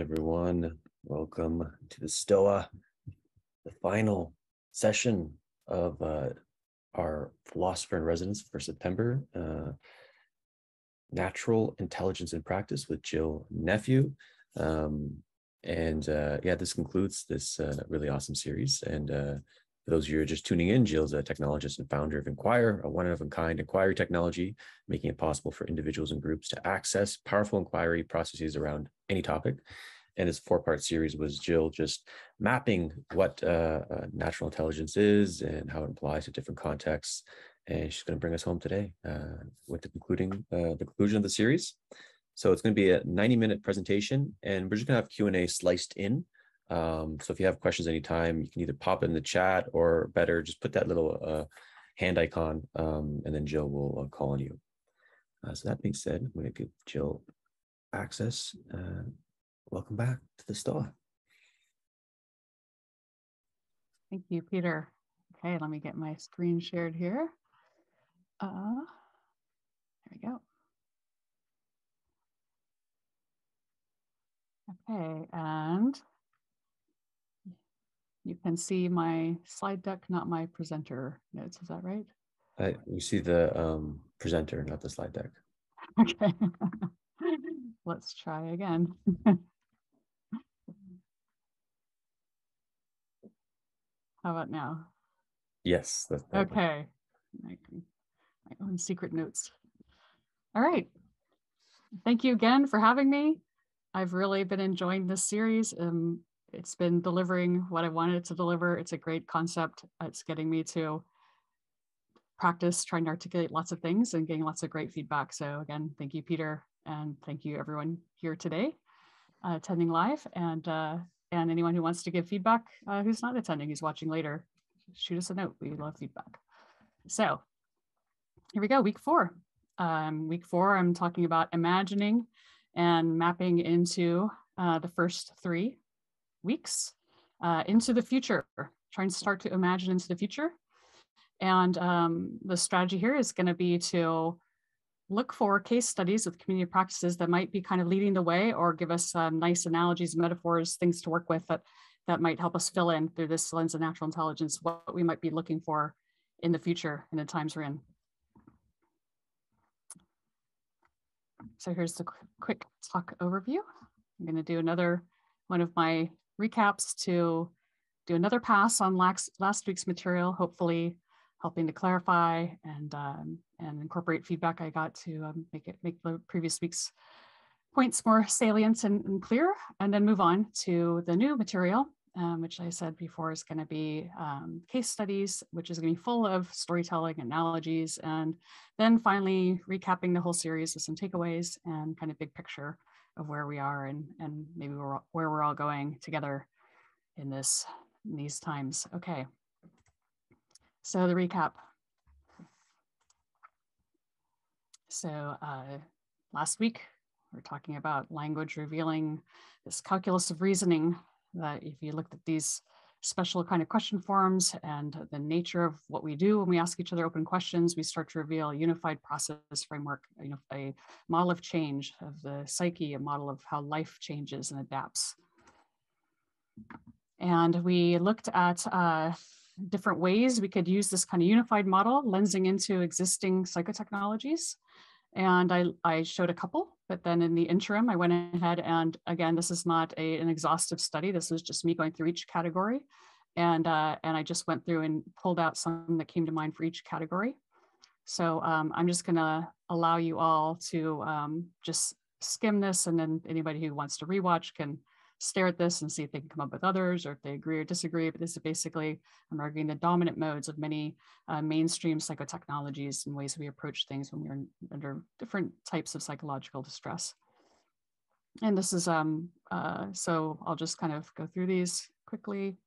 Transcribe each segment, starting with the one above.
everyone. Welcome to the STOA, the final session of our Philosopher-in-Residence for September, Natural Intelligence in Practice with Jill Nephew. This concludes this really awesome series. And for those of you who are just tuning in, Jill's a technologist and founder of Inquire, a one-of-a-kind inquiry technology, making it possible for individuals and groups to access powerful inquiry processes around any topic. And this four-part series was Jill just mapping what natural intelligence is and how it applies to different contexts. And she's going to bring us home today with the conclusion of the series. So it's going to be a 90-minute presentation, and we're just going to have Q&A sliced in. So if you have questions anytime, you can either pop it in the chat, or better, just put that little hand icon, and then Jill will call on you. So that being said, I'm going to give Jill access. Welcome back to the STOA. Thank you, Peter. Okay, let me get my screen shared here. There we go. Okay, and you can see my slide deck, not my presenter notes. Is that right? We see the presenter, not the slide deck. Okay, let's try again. How about now? Yes, that's perfect. Okay. My own secret notes. All right. Thank you again for having me. I've really been enjoying this series. It's been delivering what I wanted it to deliver. It's a great concept. It's getting me to practice trying to articulate lots of things and getting lots of great feedback. So again, thank you, Peter, and thank you everyone here today attending live, and anyone who wants to give feedback who's not attending, who's watching later, shoot us a note. We love feedback. So here we go, week 4. Week 4, I'm talking about imagining and mapping into the first 3 weeks into the future, trying to start to imagine into the future. And the strategy here is going to be to look for case studies with community practices that might be kind of leading the way, or give us nice analogies, metaphors, things to work with that might help us fill in through this lens of natural intelligence, what we might be looking for in the future in the times we're in. So here's the quick talk overview. I'm going to do another one of my recaps to do another pass on last week's material, hopefully helping to clarify and incorporate feedback I got to make the previous week's points more salient and clear, and then move on to the new material, which I said before is going to be case studies, which is going to be full of storytelling, analogies, and then finally recapping the whole series with some takeaways and kind of big picture of where we are and maybe where we're all going together in these times. Okay. So the recap. So last week, we're talking about language revealing this calculus of reasoning, that if you looked at these special kind of question forms and the nature of what we do when we ask each other open questions, we start to reveal a unified process framework, a model of change of the psyche, a model of how life changes and adapts. And we looked at different ways we could use this kind of unified model, lensing into existing psychotechnologies. And I showed a couple, but then in the interim, I went ahead and, again, this is not an exhaustive study. This is just me going through each category. And I just went through and pulled out some that came to mind for each category. So I'm just gonna allow you all to just skim this, and then anybody who wants to rewatch can stare at this and see if they can come up with others, or if they agree or disagree. But this is basically, I'm arguing the dominant modes of many mainstream psychotechnologies and ways we approach things when we're under different types of psychological distress. And this is, so I'll just kind of go through these quickly.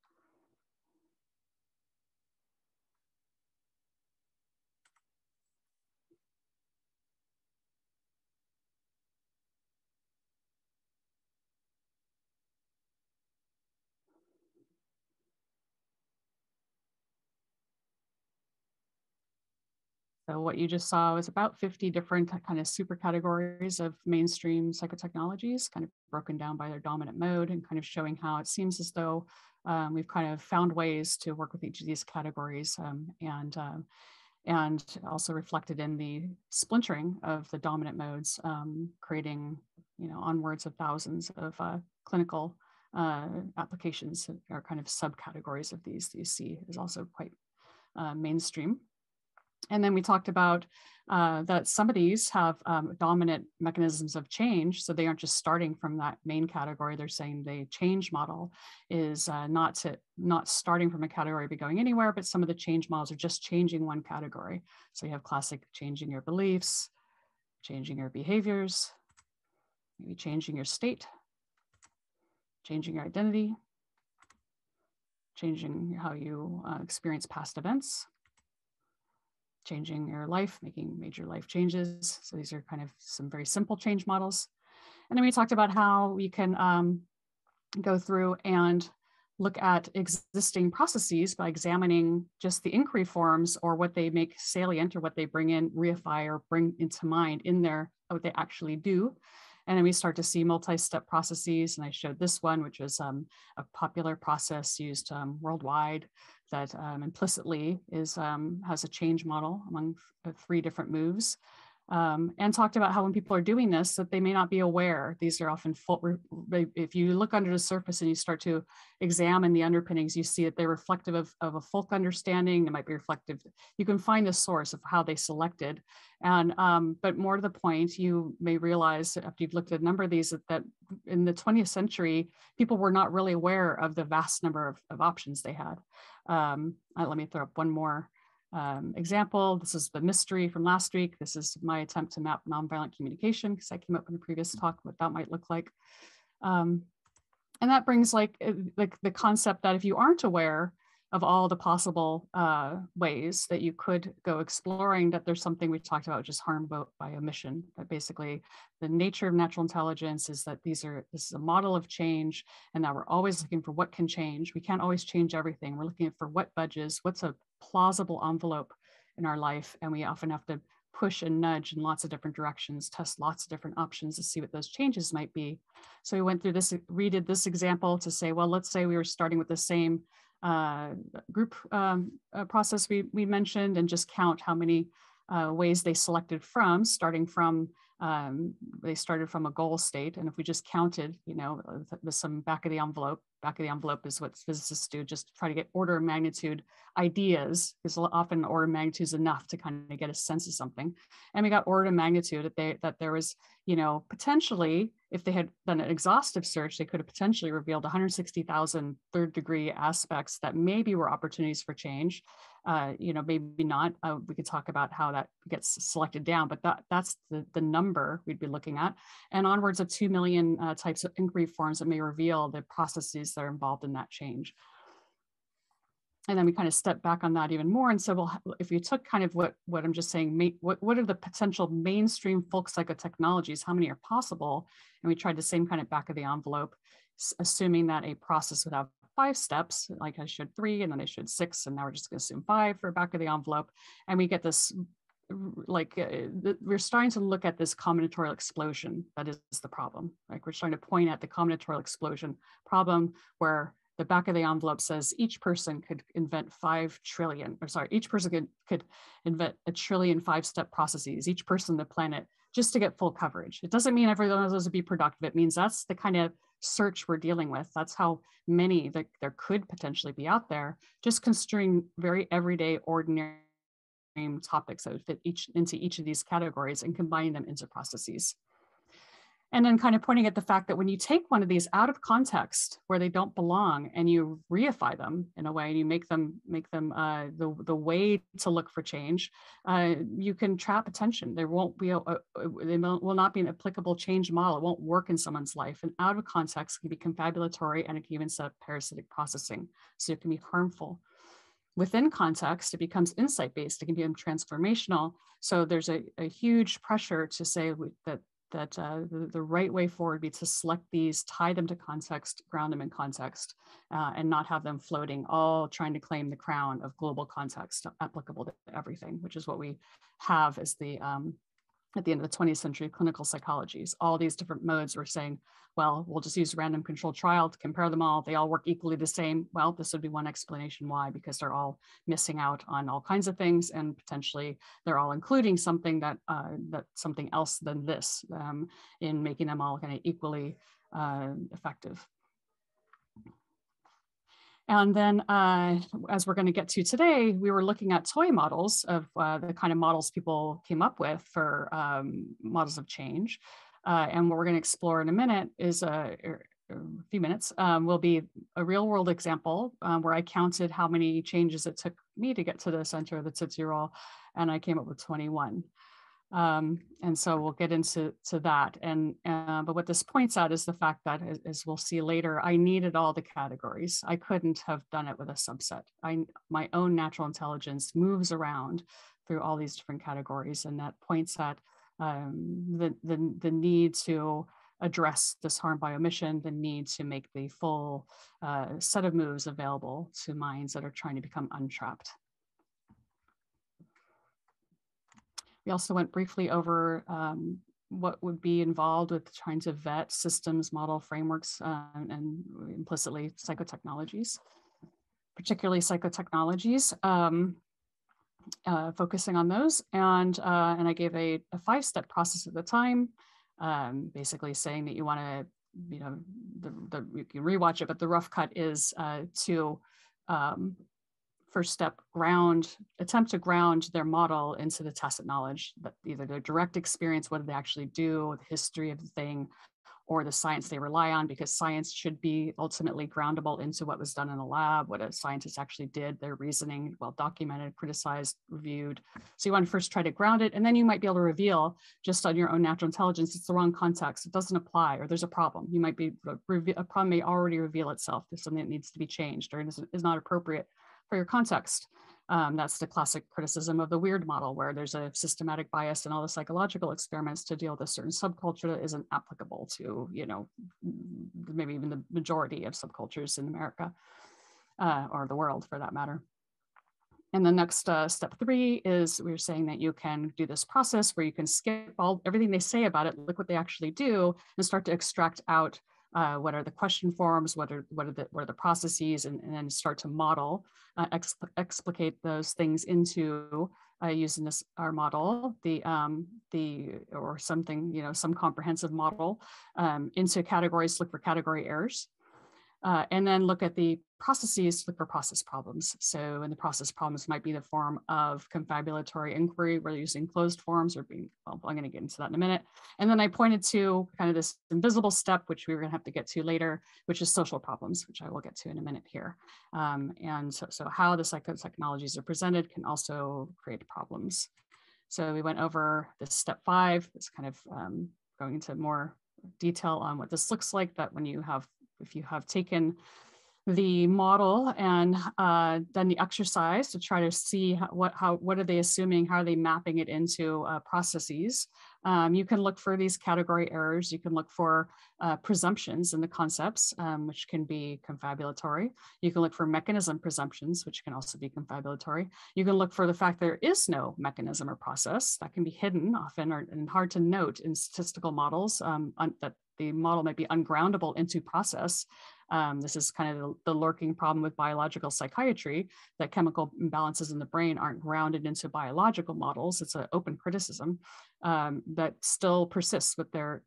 So what you just saw was about 50 different kind of super categories of mainstream psychotechnologies, kind of broken down by their dominant mode and kind of showing how it seems as though we've kind of found ways to work with each of these categories and also reflected in the splintering of the dominant modes, creating, onwards of thousands of clinical applications that are kind of subcategories of these. You see is also quite mainstream. And then we talked about that some of these have dominant mechanisms of change. So they aren't just starting from that main category. They're saying the change model is not starting from a category but going anywhere, but some of the change models are just changing one category. So you have classic changing your beliefs, changing your behaviors, maybe changing your state, changing your identity, changing how you experience past events, changing your life, making major life changes. So these are kind of some very simple change models. And then we talked about how we can go through and look at existing processes by examining just the inquiry forms or what they make salient or what they bring in, reify or bring into mind in there, what they actually do. And then we start to see multi-step processes. And I showed this one, which is a popular process used worldwide that implicitly has a change model among 3 different moves. And talked about how when people are doing this, that they may not be aware. These are often if you look under the surface and you start to examine the underpinnings, you see that they're reflective of a folk understanding. It might be reflective. You can find the source of how they selected. And but more to the point, you may realize after you've looked at a number of these that in the 20th century, people were not really aware of the vast number of options they had. Let me throw up one more example. This is the mystery from last week. This is my attempt to map nonviolent communication because I came up in a previous talk what that might look like. And that brings like the concept that if you aren't aware of all the possible ways that you could go exploring, that there's something we talked about, which is harm by omission. That basically the nature of natural intelligence is that this is a model of change, and that we're always looking for what can change. We can't always change everything. We're looking for what budges, what's a plausible envelope in our life, and we often have to push and nudge in lots of different directions, test lots of different options to see what those changes might be. So we went through this, redid this example to say, well, let's say we were starting with the same group process we mentioned and just count how many ways they selected from, starting from, they started from a goal state. And if we just counted, with some back of the envelope is what physicists do, just try to get order of magnitude ideas, because often order of magnitude is enough to kind of get a sense of something. And we got order of magnitude that there was, potentially, if they had done an exhaustive search, they could have potentially revealed 160,000 third-degree aspects that maybe were opportunities for change. Maybe not. We could talk about how that gets selected down, but that's the number we'd be looking at. And onwards of 2 million types of inquiry forms that may reveal the processes that are involved in that change. And then we kind of step back on that even more. And so, well, if you took kind of what I'm just saying, what are the potential mainstream folk psychotechnologies? How many are possible? And we tried the same kind of back of the envelope, assuming that a process would have 5 steps, like I showed 3, and then I showed 6, and now we're just going to assume 5 for back of the envelope. And we get this, we're starting to look at this combinatorial explosion. That is the problem. Like we're trying to point at the combinatorial explosion problem where the back of the envelope says each person could invent 5 trillion, or sorry, each person could invent 1 trillion 5-step processes, each person on the planet, just to get full coverage. It doesn't mean every one of those would be productive. It means that's the kind of search we're dealing with. That's how many that there could potentially be out there, just construing very everyday, ordinary topics that would fit into each of these categories and combining them into processes. And then kind of pointing at the fact that when you take one of these out of context where they don't belong and you reify them in a way and you make them the way to look for change, you can trap attention. There won't be they will not be an applicable change model. It won't work in someone's life. And out of context can be confabulatory, and it can even set up parasitic processing. So it can be harmful. Within context, it becomes insight-based. It can become transformational. So there's a huge pressure to say that the right way forward would be to select these, tie them to context, ground them in context, and not have them floating, all trying to claim the crown of global context applicable to everything, which is what we have as the at the end of the 20th century clinical psychologies. All these different modes were saying, well, we'll just use random controlled trial to compare them all. They all work equally the same. Well, this would be one explanation why, because they're all missing out on all kinds of things, and potentially they're all including something that something else than this in making them all kind of equally effective. And then as we're going to get to today, we were looking at toy models of the kind of models people came up with for models of change. And what we're going to explore in a minute is a few minutes will be a real world example where I counted how many changes it took me to get to the center of the Tootsie Roll, and I came up with 21. And so we'll get into that. And but what this points out is the fact that, as we'll see later, I needed all the categories. I couldn't have done it with a subset. My own natural intelligence moves around through all these different categories, and that points at the need to address this harm by omission, the need to make the full set of moves available to minds that are trying to become untrapped. We also went briefly over what would be involved with trying to vet systems, model frameworks, and implicitly psychotechnologies, particularly psychotechnologies, focusing on those. And I gave a 5-step process at the time, basically saying that you want to, you know, you can rewatch it, but the rough cut is to first step, attempt to ground their model into the tacit knowledge, that either their direct experience, what did they actually do, the history of the thing, or the science they rely on, because science should be ultimately groundable into what was done in a lab, what a scientist actually did, their reasoning, well documented, criticized, reviewed. So you want to first try to ground it, and then you might be able to reveal just on your own natural intelligence, it's the wrong context, it doesn't apply, or there's a problem. You might be, a problem may already reveal itself. There's something that needs to be changed, or is not appropriate for your context. That's the classic criticism of the weird model, where there's a systematic bias in all the psychological experiments to deal with a certain subculture that isn't applicable to, you know, maybe even the majority of subcultures in America or the world for that matter. And the next step 3 is we're saying that you can do this process where you can skip everything they say about it, look what they actually do, and start to extract out what are the question forms, what are the processes, and then start to model, explicate those things into using our model, or something, you know, some comprehensive model into categories, look for category errors. And then look at the processes, look for process problems. So, and the process problems might be the form of confabulatory inquiry, where you're using closed forms or being, well, I'm going to get into that in a minute. And then I pointed to kind of this invisible step, which we were going to have to get to later, which is social problems, which I will get to in a minute here. And so how the psychotechnologies are presented can also create problems. So we went over this step 5, it's kind of going into more detail on what this looks like, that when you have, if you have taken the model and done the exercise to try to see what are they assuming, how are they mapping it into processes, you can look for these category errors. You can look for presumptions in the concepts, which can be confabulatory. You can look for mechanism presumptions, which can also be confabulatory. You can look for the fact there is no mechanism or process that can be hidden often and hard to note in statistical models, that the model might be ungroundable into process. This is kind of the lurking problem with biological psychiatry, that chemical imbalances in the brain aren't grounded into biological models. It's an open criticism that still persists with their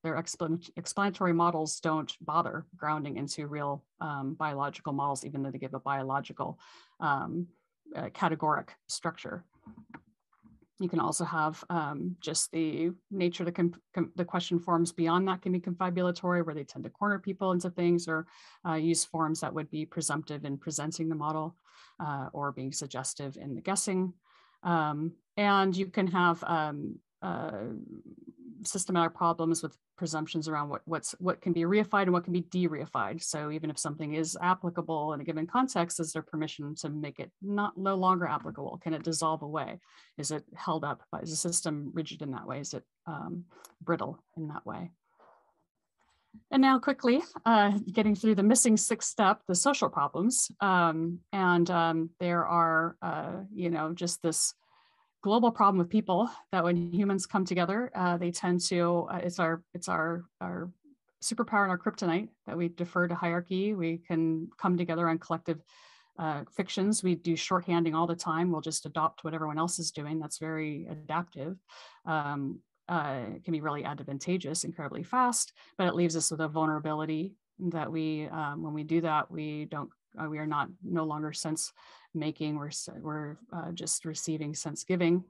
explanatory models don't bother grounding into real biological models, even though they give a biological categoric structure. You can also have just the nature of the question forms beyond that can be confabulatory, where they tend to corner people into things, or use forms that would be presumptive in presenting the model, or being suggestive in the guessing. And you can have systematic problems with presumptions around what can be reified and what can be de-reified. So even if something is applicable in a given context, is there permission to make it no longer applicable? Can it dissolve away? Is it held up? Is the system rigid in that way? Is it brittle in that way? And now quickly, getting through the missing sixth step, the social problems. There are, just this global problem with people that when humans come together, they tend to, it's our superpower and our kryptonite that we defer to hierarchy. We can come together on collective fictions. We do shorthanding all the time. We'll just adopt what everyone else is doing. That's very adaptive. It can be really advantageous, incredibly fast, but it leaves us with a vulnerability that we, when we do that, we are no longer sense making. We're just receiving sense giving,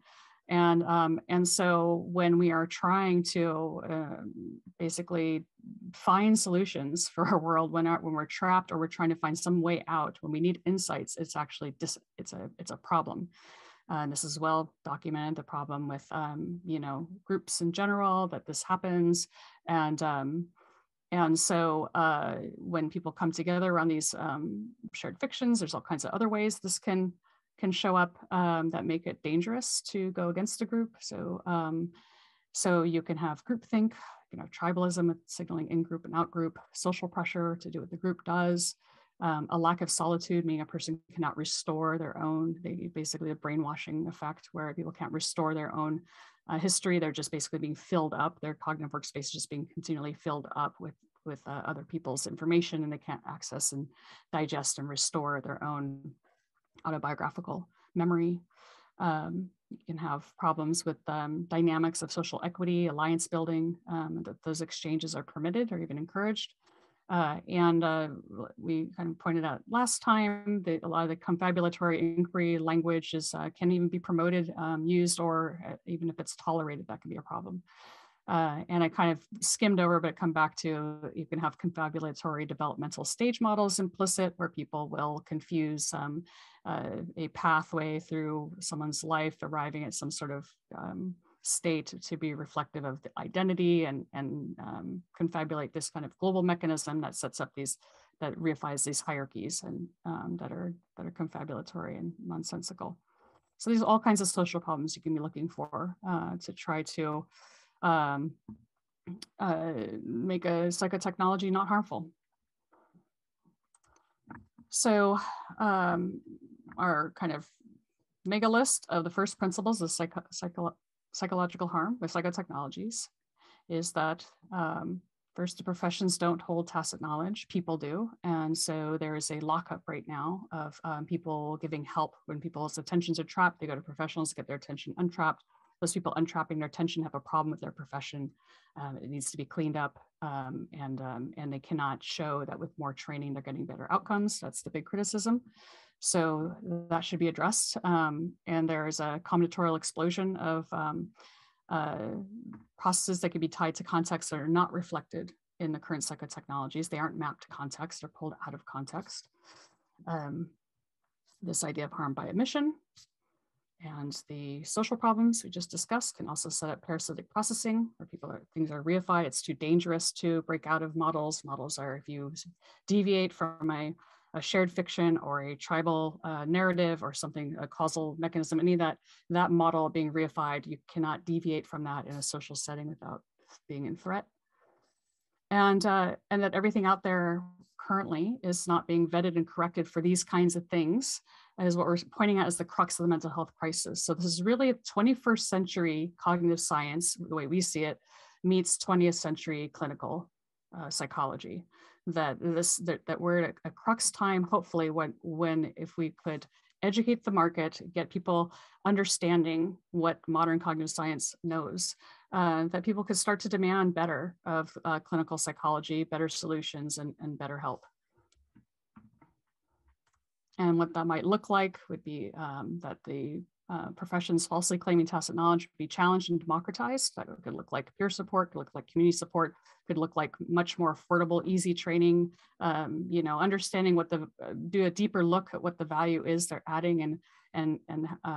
and so when we are trying to basically find solutions for our world, when we're trapped or we're trying to find some way out, when we need insights, it's actually it's a problem. And this is well documented, the problem with, groups in general, that this happens. And so when people come together around these shared fictions, there's all kinds of other ways this can show up that make it dangerous to go against a group. So you can have groupthink, tribalism with signaling in-group and out-group, social pressure to do what the group does. A lack of solitude, meaning a person cannot restore their own, basically a brainwashing effect where people can't restore their own history. They're just basically being filled up. Their cognitive workspace is just being continually filled up with other people's information, and they can't access and digest and restore their own autobiographical memory. You can have problems with dynamics of social equity, alliance building, that those exchanges are permitted or even encouraged. We kind of pointed out last time that a lot of the confabulatory inquiry language can even be promoted, used, or even if it's tolerated, that can be a problem. And I kind of skimmed over, but come back to, you can have confabulatory developmental stage models implicit, where people will confuse a pathway through someone's life, arriving at some sort of state to be reflective of the identity, and confabulate this kind of global mechanism that sets up that reifies these hierarchies and that are confabulatory and nonsensical. So these are all kinds of social problems you can be looking for to try to make a psychotechnology not harmful. So our kind of mega list of the first principles of psychological harm with psychotechnologies is that first, the professions don't hold tacit knowledge, people do. And so there is a lockup right now of people giving help. When people's attentions are trapped, they go to professionals to get their attention untrapped. Those people untrapping their attention have a problem with their profession. It needs to be cleaned up, and they cannot show that with more training, they're getting better outcomes. That's the big criticism. So that should be addressed. And there is a combinatorial explosion of processes that can be tied to contexts that are not reflected in the current psychotechnologies. They aren't mapped to context, they're pulled out of context. This idea of harm by omission and the social problems we just discussed can also set up parasitic processing, where things are reified. It's too dangerous to break out of models. Models are, if you deviate from a shared fiction or a tribal narrative or something, a causal mechanism, any of that model being reified, you cannot deviate from that in a social setting without being in threat. And that everything out there currently is not being vetted and corrected for these kinds of things, is what we're pointing at as the crux of the mental health crisis. So this is really a 21st century cognitive science, the way we see it, meets 20th century clinical psychology. That we're at a crux time, hopefully, when if we could educate the market, get people understanding what modern cognitive science knows, that people could start to demand better of clinical psychology, better solutions, and better help. And what that might look like would be that the professions falsely claiming tacit knowledge would be challenged and democratized. That could look like peer support, could look like community support, could look like much more affordable, easy training, understanding do a deeper look at what the value is they're adding and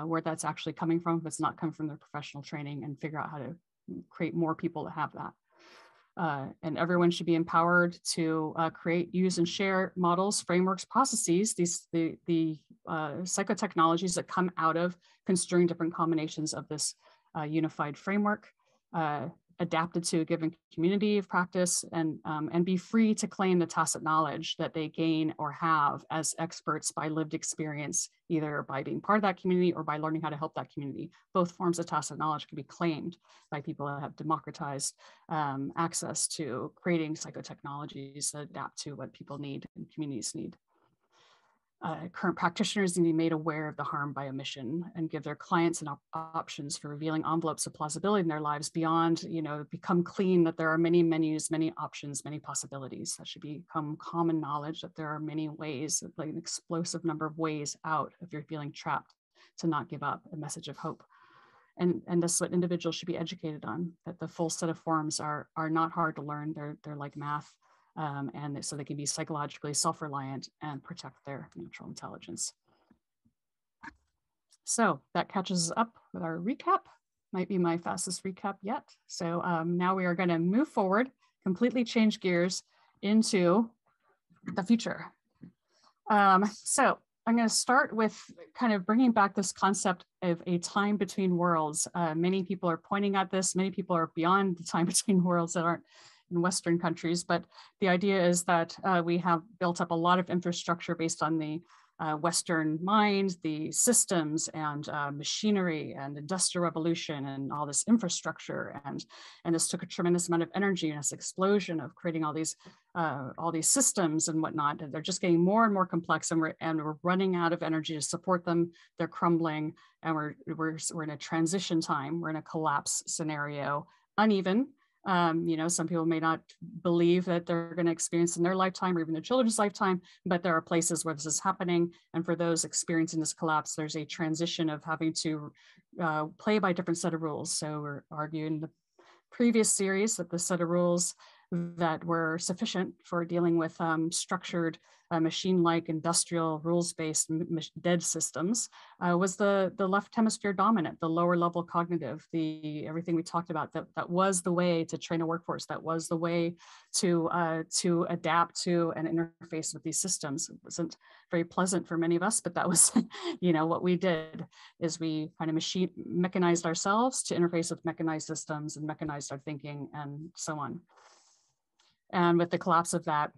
where that's actually coming from, if it's not coming from their professional training, and figure out how to create more people that have that. And everyone should be empowered to create, use, and share models, frameworks, processes, the psychotechnologies that come out of construing different combinations of this unified framework, adapted to a given community of practice, and be free to claim the tacit knowledge that they gain or have as experts by lived experience, either by being part of that community or by learning how to help that community. Both forms of tacit knowledge can be claimed by people that have democratized access to creating psychotechnologies that adapt to what people need and communities need. Current practitioners need to be made aware of the harm by omission and give their clients options for revealing envelopes of plausibility in their lives beyond, become clean that there are many menus, many options, many possibilities. That should become common knowledge that there are many ways, like an explosive number of ways out if you're feeling trapped, to not give up, a message of hope. And this is what individuals should be educated on, that the full set of forms are not hard to learn. They're like math. And so they can be psychologically self-reliant and protect their natural intelligence. So that catches us up with our recap. Might be my fastest recap yet. So now we are going to move forward, completely change gears into the future. So I'm going to start with kind of bringing back this concept of a time between worlds. Many people are pointing at this. Many people are beyond the time between worlds that aren't in Western countries, but the idea is that we have built up a lot of infrastructure based on the Western mind, the systems and machinery and industrial revolution and all this infrastructure. And this took a tremendous amount of energy and this explosion of creating all these systems and whatnot. And they're just getting more and more complex, and we're running out of energy to support them. They're crumbling, and we're in a transition time. We're in a collapse scenario, uneven. Some people may not believe that they're going to experience in their lifetime or even their children's lifetime, but there are places where this is happening. And for those experiencing this collapse, there's a transition of having to play by a different set of rules. So we're arguing in the previous series that the set of rules that were sufficient for dealing with structured machine-like industrial rules-based dead systems was the left hemisphere dominant, the lower level cognitive, everything we talked about, that was the way to train a workforce, that was the way to adapt to and interface with these systems. It wasn't very pleasant for many of us, but that was what we did, is we kind of mechanized ourselves to interface with mechanized systems and mechanized our thinking and so on. And with the collapse of that,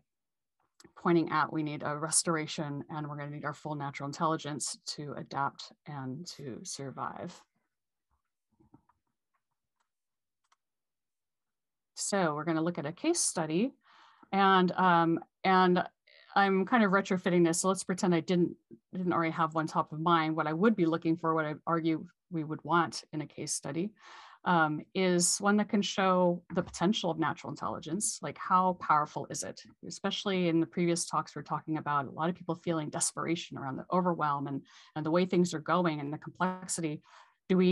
pointing out we need a restoration, and we're going to need our full natural intelligence to adapt and to survive. So we're going to look at a case study, and I'm kind of retrofitting this. So let's pretend I didn't already have one top of mind. What I would be looking for, what I argue we would want in a case study, is one that can show the potential of natural intelligence. Like, how powerful is it? Especially in the previous talks, we're talking about a lot of people feeling desperation around the overwhelm and the way things are going and the complexity.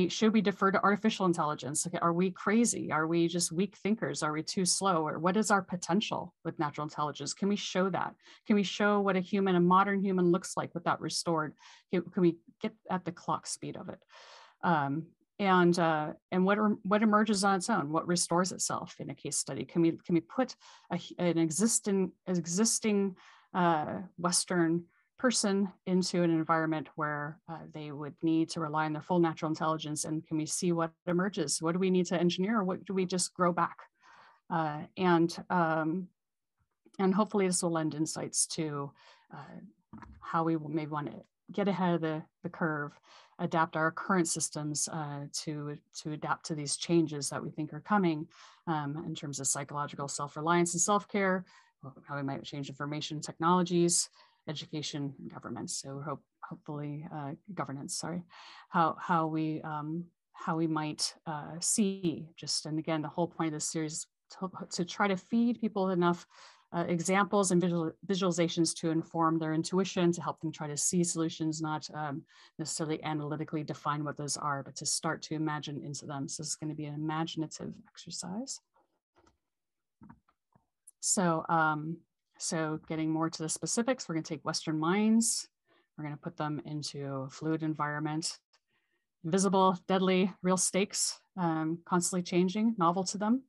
Should we defer to artificial intelligence? Are we crazy? Are we just weak thinkers? Are we too slow? Or what is our potential with natural intelligence? Can we show that? Can we show what a modern human looks like with that restored? Can we get at the clock speed of it? And what emerges on its own? What restores itself in a case study? Can we put an existing Western person into an environment where they would need to rely on their full natural intelligence, and can we see what emerges? What do we need to engineer, or what do we just grow back? And hopefully this will lend insights to how we may want to get ahead of the curve, adapt our current systems to adapt to these changes that we think are coming in terms of psychological self-reliance and self-care, how we might change information technologies, education, and government. So hopefully governance, sorry, how we might see just, and again, the whole point of this series to try to feed people enough examples and visualizations to inform their intuition, to help them try to see solutions, not necessarily analytically define what those are, but to start to imagine into them. So it's going to be an imaginative exercise. So, so getting more to the specifics, we're going to take Western minds, we're going to put them into a fluid environment, invisible, deadly, real stakes, constantly changing, novel to them.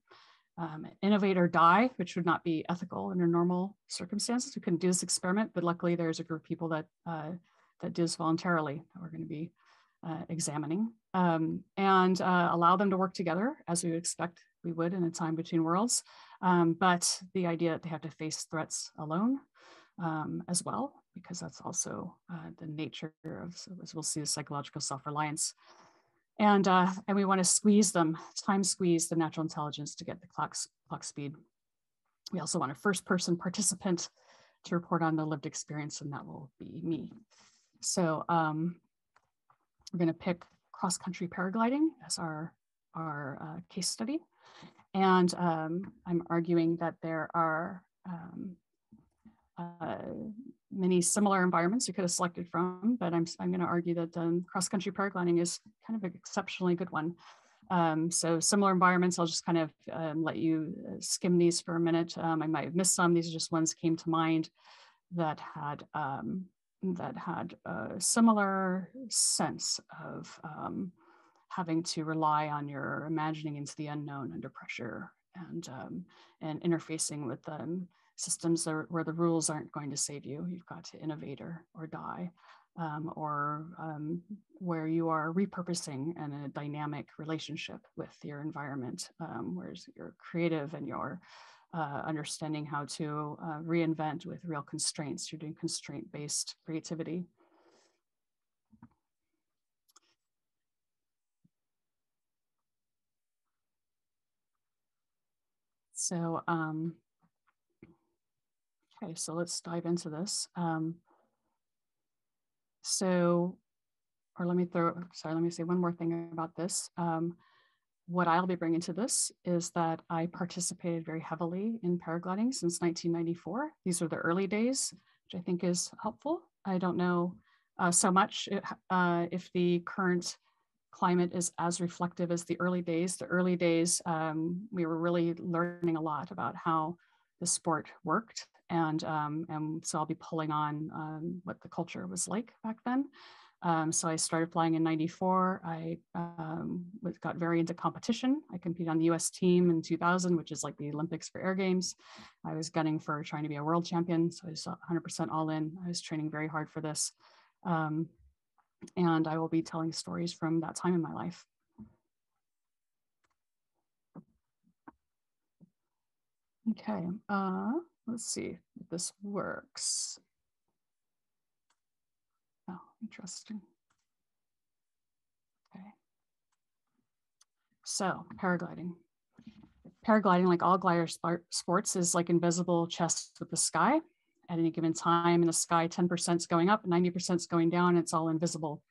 Innovate or die, which would not be ethical under normal circumstances. We couldn't do this experiment, but luckily there's a group of people that do this voluntarily that we're going to be examining, and allow them to work together as we would expect we would in a time between worlds. But the idea that they have to face threats alone as well, because that's also the nature of, as we'll see, the psychological self-reliance. And we want to squeeze them, time squeeze the natural intelligence to get the clock speed. We also want a first-person participant to report on the lived experience, and that will be me. So we're going to pick cross-country paragliding as our case study. And I'm arguing that there are many similar environments you could have selected from, but I'm going to argue that cross-country paragliding is kind of an exceptionally good one. So similar environments, I'll just kind of let you skim these for a minute. I might have missed some. These are just ones that came to mind that had a similar sense of having to rely on your imagining into the unknown under pressure, and interfacing with systems where the rules aren't going to save you. You've got to innovate or die, or where you are repurposing in a dynamic relationship with your environment, where you're creative and you're understanding how to reinvent with real constraints. You're doing constraint-based creativity. So, okay, so let's dive into this. Let me say one more thing about this. What I'll be bringing to this is that I participated very heavily in paragliding since 1994. These are the early days, which I think is helpful. I don't know so much if the current climate is as reflective as the early days. The early days, we were really learning a lot about how the sport worked. And so I'll be pulling on what the culture was like back then. So I started flying in '94. I got very into competition. I competed on the US team in 2000, which is like the Olympics for air games. I was gunning for trying to be a world champion. So I was 100% all in. I was training very hard for this. And I will be telling stories from that time in my life. Okay, let's see if this works. Oh, interesting. Okay. So paragliding. Paragliding, like all glider sports, is like invisible chess with the sky. At any given time in the sky, 10% is going up, 90% is going down. It's all invisible.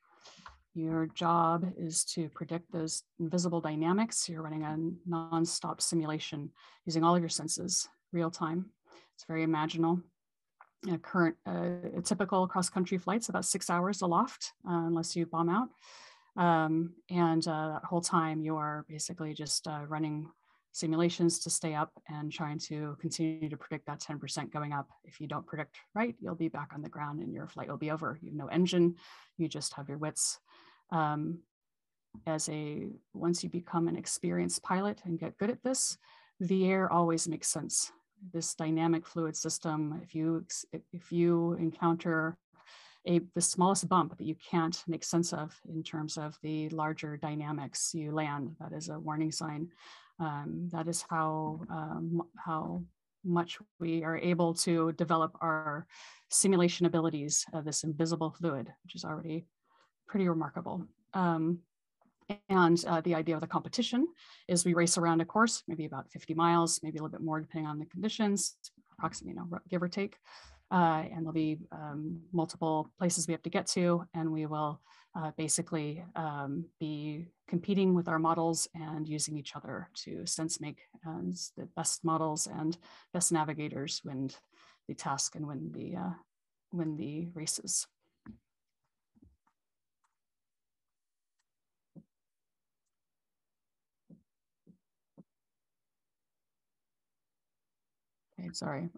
Your job is to predict those invisible dynamics. You're running a non-stop simulation using all of your senses, real time. It's very imaginal. A typical cross-country flight's about 6 hours aloft, unless you bomb out. That whole time you are basically just running simulations to stay up and trying to continue to predict that 10% going up. If you don't predict right, you'll be back on the ground and your flight will be over. You have no engine, you just have your wits. Once you become an experienced pilot and get good at this, the air always makes sense. This dynamic fluid system, if you encounter the smallest bump that you can't make sense of in terms of the larger dynamics, you land. That is a warning sign. That is how much we are able to develop our simulation abilities of this invisible fluid, which is already pretty remarkable. The idea of the competition is we race around a course, maybe about 50 miles, maybe a little bit more depending on the conditions, approximately, give or take. And there'll be multiple places we have to get to, and we will basically be competing with our models and using each other to sense make the best models and best navigators win the task and win the races. Okay, sorry,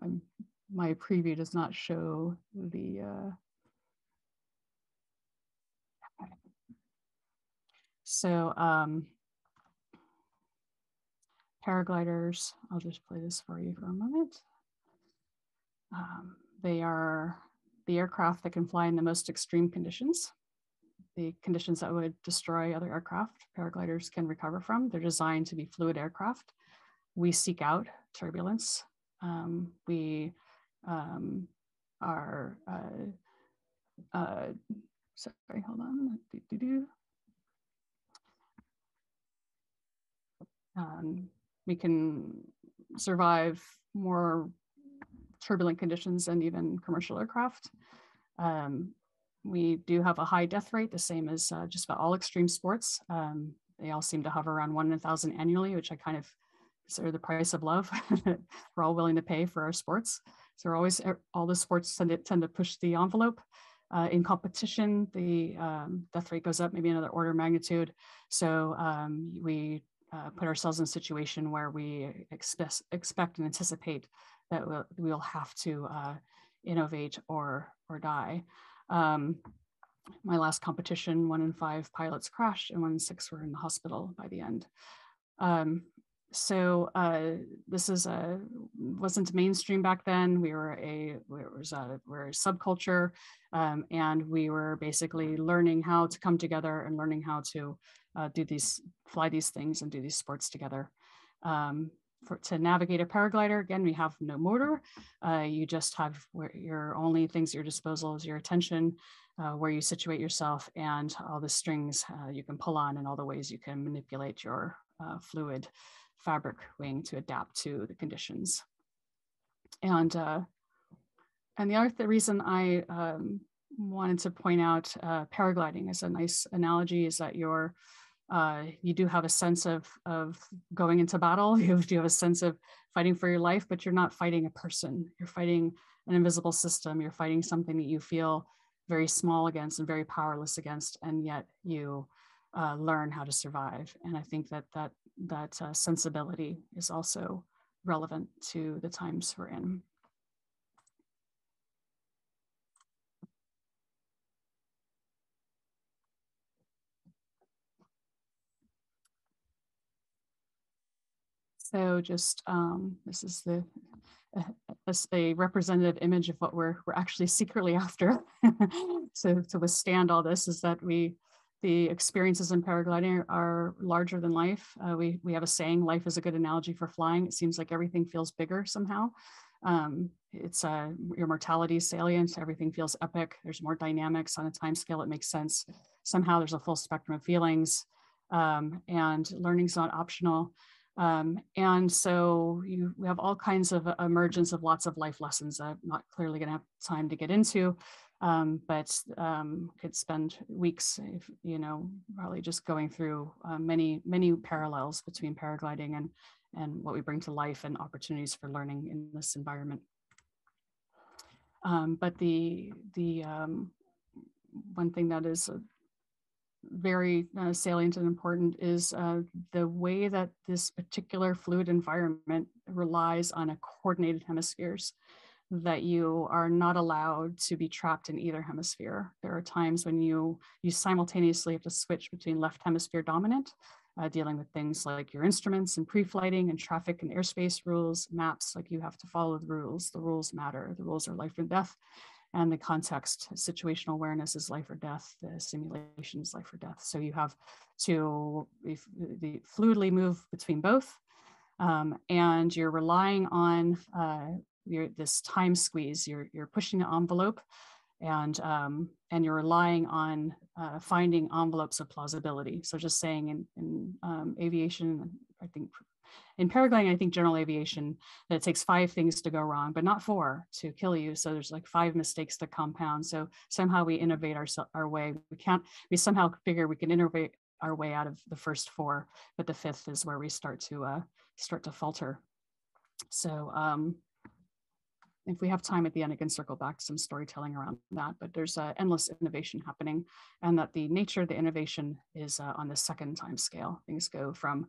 my preview does not show the So paragliders, I'll just play this for you for a moment. They are the aircraft that can fly in the most extreme conditions, the conditions that would destroy other aircraft. Paragliders can recover from. They're designed to be fluid aircraft. We seek out turbulence. We are, sorry, hold on. We can survive more turbulent conditions than even commercial aircraft. We do have a high death rate, the same as just about all extreme sports. They all seem to hover around 1 in 1,000 annually, which I kind of consider the price of love that we're all willing to pay for our sports. So we're always, all the sports tend to push the envelope. In competition, the death rate goes up maybe another order of magnitude. So we put ourselves in a situation where we expect and anticipate that we'll have to innovate or die. My last competition, 1 in 5 pilots crashed and 1 in 6 were in the hospital by the end. This is wasn't mainstream back then. We're a subculture, and we were basically learning how to come together and learning how to fly these things and do these sports together. To navigate a paraglider, again, we have no motor. You just have your only things at your disposal is your attention, where you situate yourself, and all the strings you can pull on, and all the ways you can manipulate your fluid fabric wing to adapt to the conditions. And the other reason I wanted to point out paragliding as a nice analogy is that you do have a sense of going into battle. You do have a sense of fighting for your life, but you're not fighting a person. You're fighting an invisible system. You're fighting something that you feel very small against and very powerless against, and yet you learn how to survive. And I think that sensibility is also relevant to the times we're in. So just, this is a representative image of what we're actually secretly after. So to withstand all this is that the experiences in paragliding are larger than life. We have a saying, life is a good analogy for flying. It seems like everything feels bigger somehow. It's your mortality is salient, everything feels epic. There's more dynamics on a time scale. It makes sense. Somehow there's a full spectrum of feelings, and learning's not optional. And so we have all kinds of emergence of lots of life lessons. I'm not clearly going to have time to get into, but could spend weeks, probably just going through many parallels between paragliding and what we bring to life and opportunities for learning in this environment. But the one thing that is very salient and important is the way that this particular fluid environment relies on a coordinated hemispheres, that you are not allowed to be trapped in either hemisphere. There are times when you simultaneously have to switch between left hemisphere dominant, dealing with things like your instruments and pre-flighting and traffic and airspace rules, maps, like you have to follow the rules matter, the rules are life and death. And the context, situational awareness is life or death, the simulation is life or death. So you have to fluidly move between both, and you're relying on this time squeeze. You're pushing the envelope, and you're relying on finding envelopes of plausibility. So just saying in aviation, I think in paragliding, I think general aviation, that it takes 5 things to go wrong, but not 4 to kill you. So there's like 5 mistakes to compound. So somehow we innovate our way. We somehow figure we can innovate our way out of the first 4, but the 5th is where we start to falter. So if we have time at the end, I can circle back to some storytelling around that, but there's endless innovation happening, and that the nature of the innovation is on the second time scale. Things go from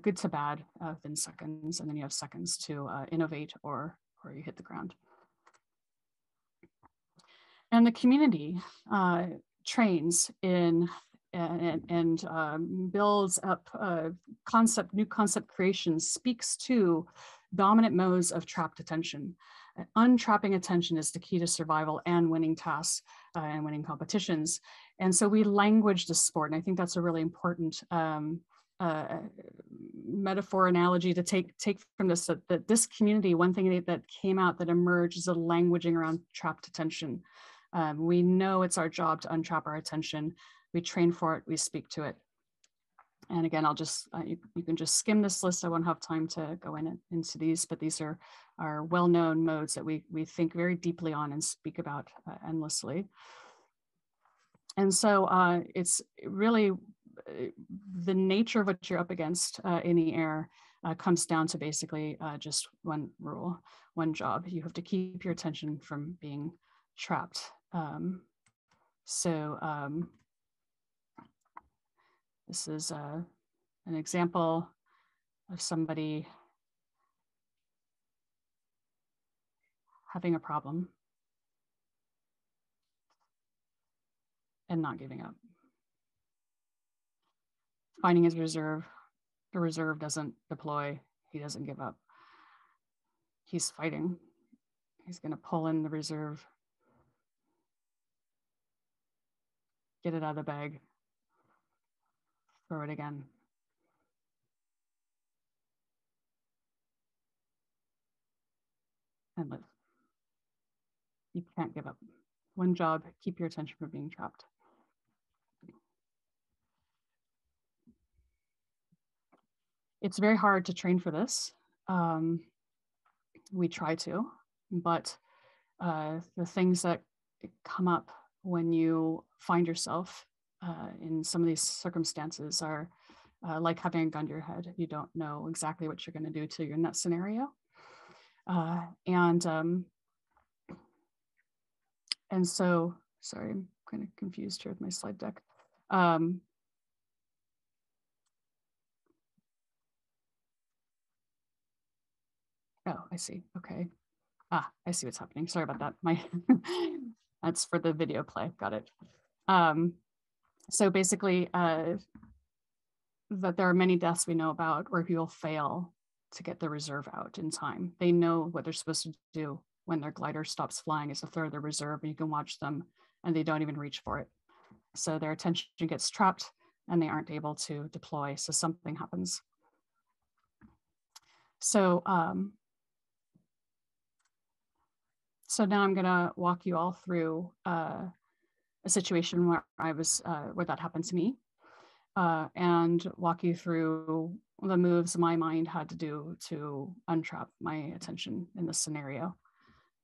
good to bad within seconds, and then you have seconds to innovate or you hit the ground. And the community trains in builds up new concept creation, speaks to dominant modes of trapped attention. Untrapping attention is the key to survival and winning tasks and winning competitions. And so we language the sport. And I think that's a really important metaphor analogy to take from this, that this community, one thing that came out that emerged is a languaging around trapped attention. We know it's our job to untrap our attention. We train for it, we speak to it. And again, I'll just, you can just skim this list. I won't have time to go into these, but these are well-known modes that we think very deeply on and speak about endlessly. And so it's really the nature of what you're up against in the air comes down to basically just one rule, one job. You have to keep your attention from being trapped. This is an example of somebody having a problem and not giving up. Finding his reserve, the reserve doesn't deploy, he doesn't give up. He's fighting. He's gonna pull in the reserve, get it out of the bag, throw it again. And live. You can't give up. One job, keep your attention from being trapped. It's very hard to train for this. We try to, but the things that come up when you find yourself in some of these circumstances are like having a gun to your head. You don't know exactly what you're going to do till you're in that scenario. And so, sorry, I'm kind of confused here with my slide deck. Oh, I see. Okay. I see what's happening. Sorry about that. That's for the video play. Got it. So basically, that there are many deaths we know about where people fail to get the reserve out in time. They know what they're supposed to do when their glider stops flying, is to throw their reserve, and you can watch them and they don't even reach for it. So their attention gets trapped and they aren't able to deploy. So something happens. So, so now I'm gonna walk you all through a situation where where that happened to me, and walk you through the moves my mind had to do to untrap my attention in this scenario.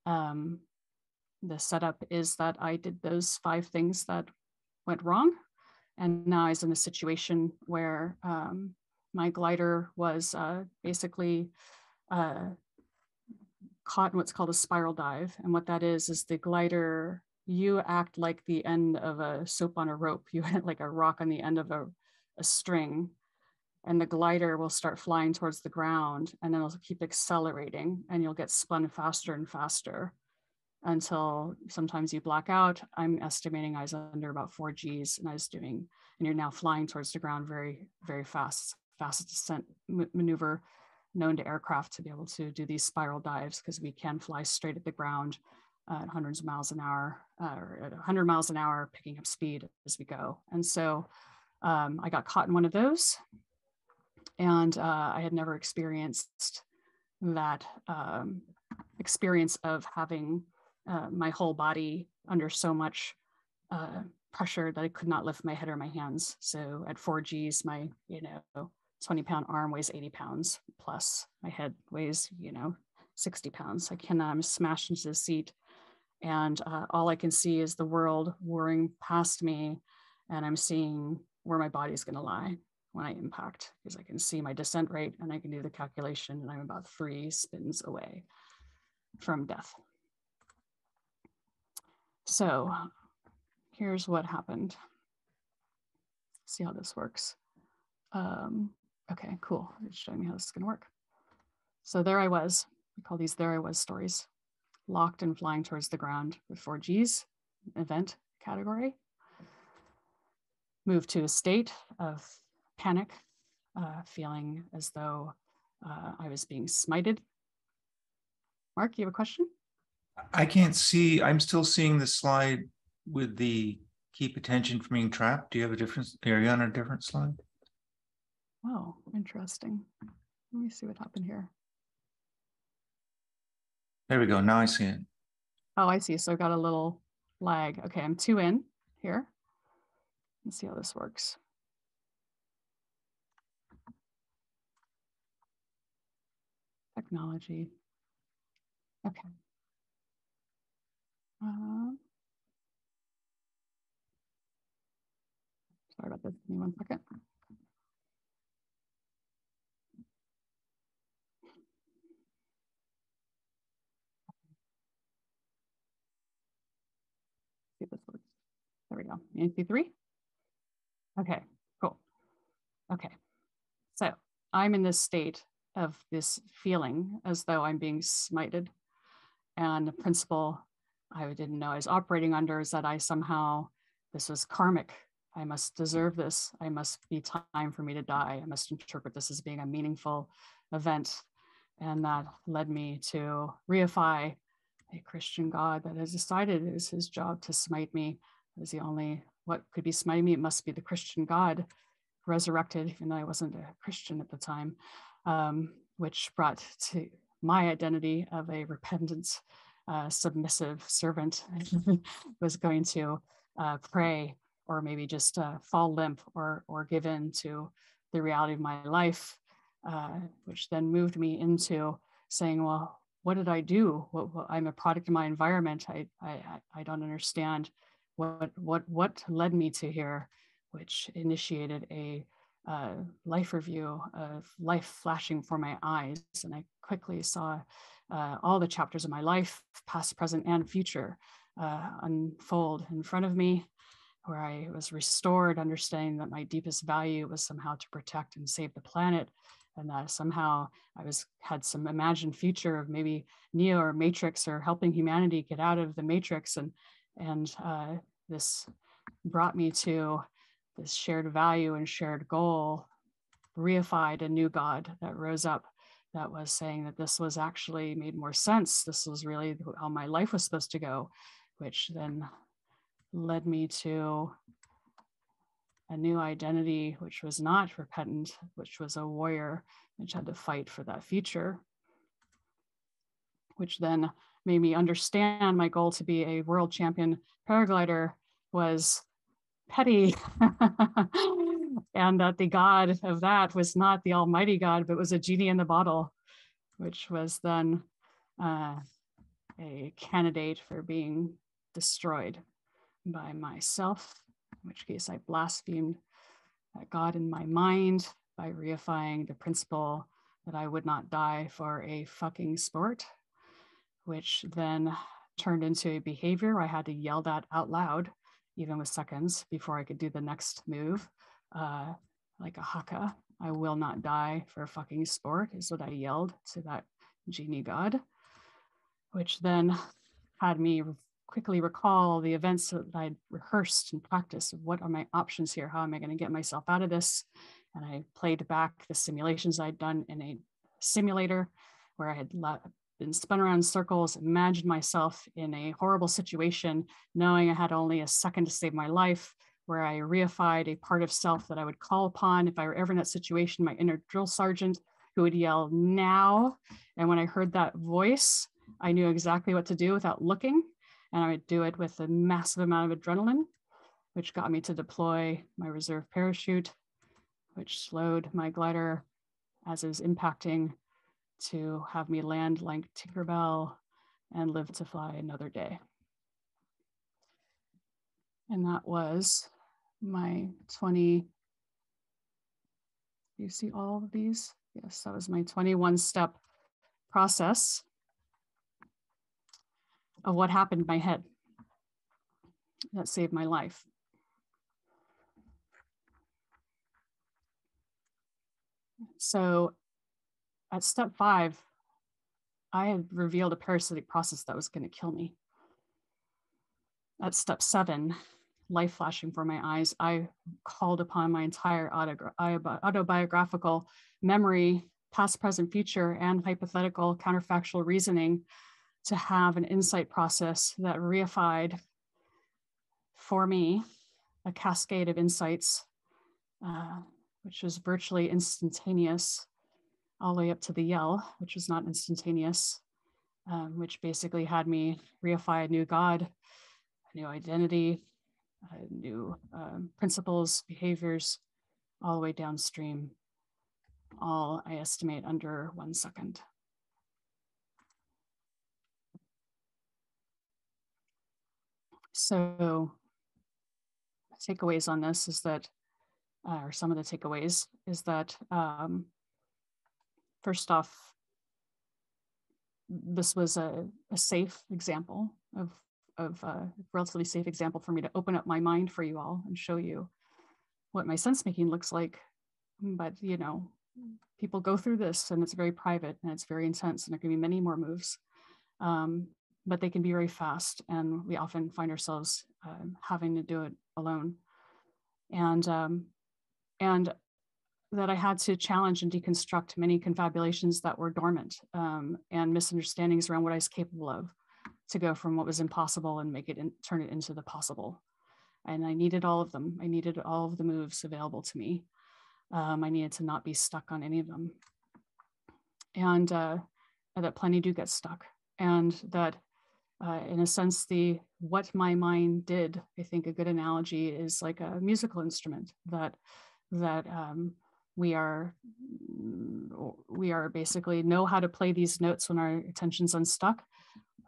The setup is that I did those 5 things that went wrong, and now I was in a situation where my glider was basically caught in what's called a spiral dive. And what that is the glider, you act like the end of a soap on a rope. You hit like a rock on the end of a string, and the glider will start flying towards the ground, and then it'll keep accelerating, and you'll get spun faster and faster until sometimes you black out. I'm estimating I was under about 4 Gs, and I was doing, and you're now flying towards the ground very, very fast, fastest descent maneuver known to aircraft to be able to do these spiral dives, because we can fly straight at the ground at hundreds of miles an hour, or at 100 miles an hour, picking up speed as we go. And so I got caught in one of those, and I had never experienced that experience of having my whole body under so much pressure that I could not lift my head or my hands. So at 4 Gs, my 20-pound arm weighs 80 pounds plus. My head weighs 60 pounds. I'm smashed into the seat, and all I can see is the world whirring past me, and I'm seeing where my body's going to lie when I impact, because I can see my descent rate and I can do the calculation, and I'm about 3 spins away from death. So here's what happened. See how this works. Okay, cool. It's showing me how this is going to work. So there I was. We call these there I was stories. Locked and flying towards the ground with 4 Gs, event category. moved to a state of panic, feeling as though I was being smited. Mark, you have a question? I can't see. I'm still seeing the slide with the keep attention from being trapped. Do you have a different area on a different slide? Oh, interesting. Let me see what happened here. There we go. Now I see it. Oh, I see. So I got a little lag. Okay, I'm 2 in here. Let's see how this works. Technology. Okay. Sorry about this. Give me 1 second. See if this works. There we go. You see 3? Okay, cool. Okay. So I'm in this state of this feeling as though I'm being smited. And the principle I didn't know I was operating under is that I somehow, this was karmic. I must deserve this. I must be time for me to die. I must interpret this as being a meaningful event. And that led me to reify a Christian God that has decided it is his job to smite me. It was the only, what could be smiting me? It must be the Christian God resurrected, even though I wasn't a Christian at the time, which brought to my identity of a repentant, submissive servant was going to pray or maybe just fall limp or give in to the reality of my life, which then moved me into saying, well, what did I do? I'm a product of my environment. I don't understand what led me to here, which initiated a life review of life flashing before my eyes. And I quickly saw all the chapters of my life, past, present, and future, unfold in front of me, where I was restored, understanding that my deepest value was somehow to protect and save the planet. And that somehow I had some imagined future of maybe Neo or Matrix or helping humanity get out of the Matrix. And this brought me to this shared value and shared goal, reified a new God that rose up that was saying that this was actually made more sense. This was really how my life was supposed to go, which then led me to a new identity, which was not repentant, which was a warrior, which had to fight for that future, which then made me understand my goal to be a world champion paraglider was petty. And that the God of that was not the Almighty God, but was a genie in the bottle, which was then a candidate for being destroyed by myself, in which case I blasphemed God in my mind by reifying the principle that I would not die for a fucking sport, which then turned into a behavior I had to yell that out loud, even with seconds before I could do the next move, like a haka. I will not die for a fucking sport is what I yelled to that genie God, which then had me quickly recall the events that I'd rehearsed and practiced of what are my options here? How am I going to get myself out of this? And I played back the simulations I'd done in a simulator where I had been spun around in circles, imagined myself in a horrible situation, knowing I had only a second to save my life, where I reified a part of self that I would call upon if I were ever in that situation, my inner drill sergeant, who would yell, now. And when I heard that voice, I knew exactly what to do without looking. And I would do it with a massive amount of adrenaline, which got me to deploy my reserve parachute, which slowed my glider as it was impacting to have me land like Tinkerbell and live to fly another day. And that was my 20, you see all of these? Yes, that was my 21-step process of what happened in my head that saved my life. So at step 5, I had revealed a parasitic process that was going to kill me. At step 7, life flashing for my eyes, I called upon my entire autobiographical memory, past, present, future, and hypothetical counterfactual reasoning to have an insight process that reified for me a cascade of insights, which was virtually instantaneous, all the way up to the yell, which was not instantaneous, which basically had me reify a new God, a new identity, new principles, behaviors, all the way downstream, all I estimate under 1 second. So takeaways on this is that, or some of the takeaways is that, first off, this was a safe example of a relatively safe example for me to open up my mind for you all and show you what my sense making looks like. But, you know, people go through this and it's very private and it's very intense and there can be many more moves. But they can be very fast and we often find ourselves having to do it alone. And that I had to challenge and deconstruct many confabulations that were dormant and misunderstandings around what I was capable of, to go from what was impossible and make it turn it into the possible. And I needed all of them. I needed all of the moves available to me. I needed to not be stuck on any of them. And that plenty do get stuck. And that in a sense, what my mind did, I think a good analogy is like a musical instrument that we are basically know how to play these notes when our attention's unstuck.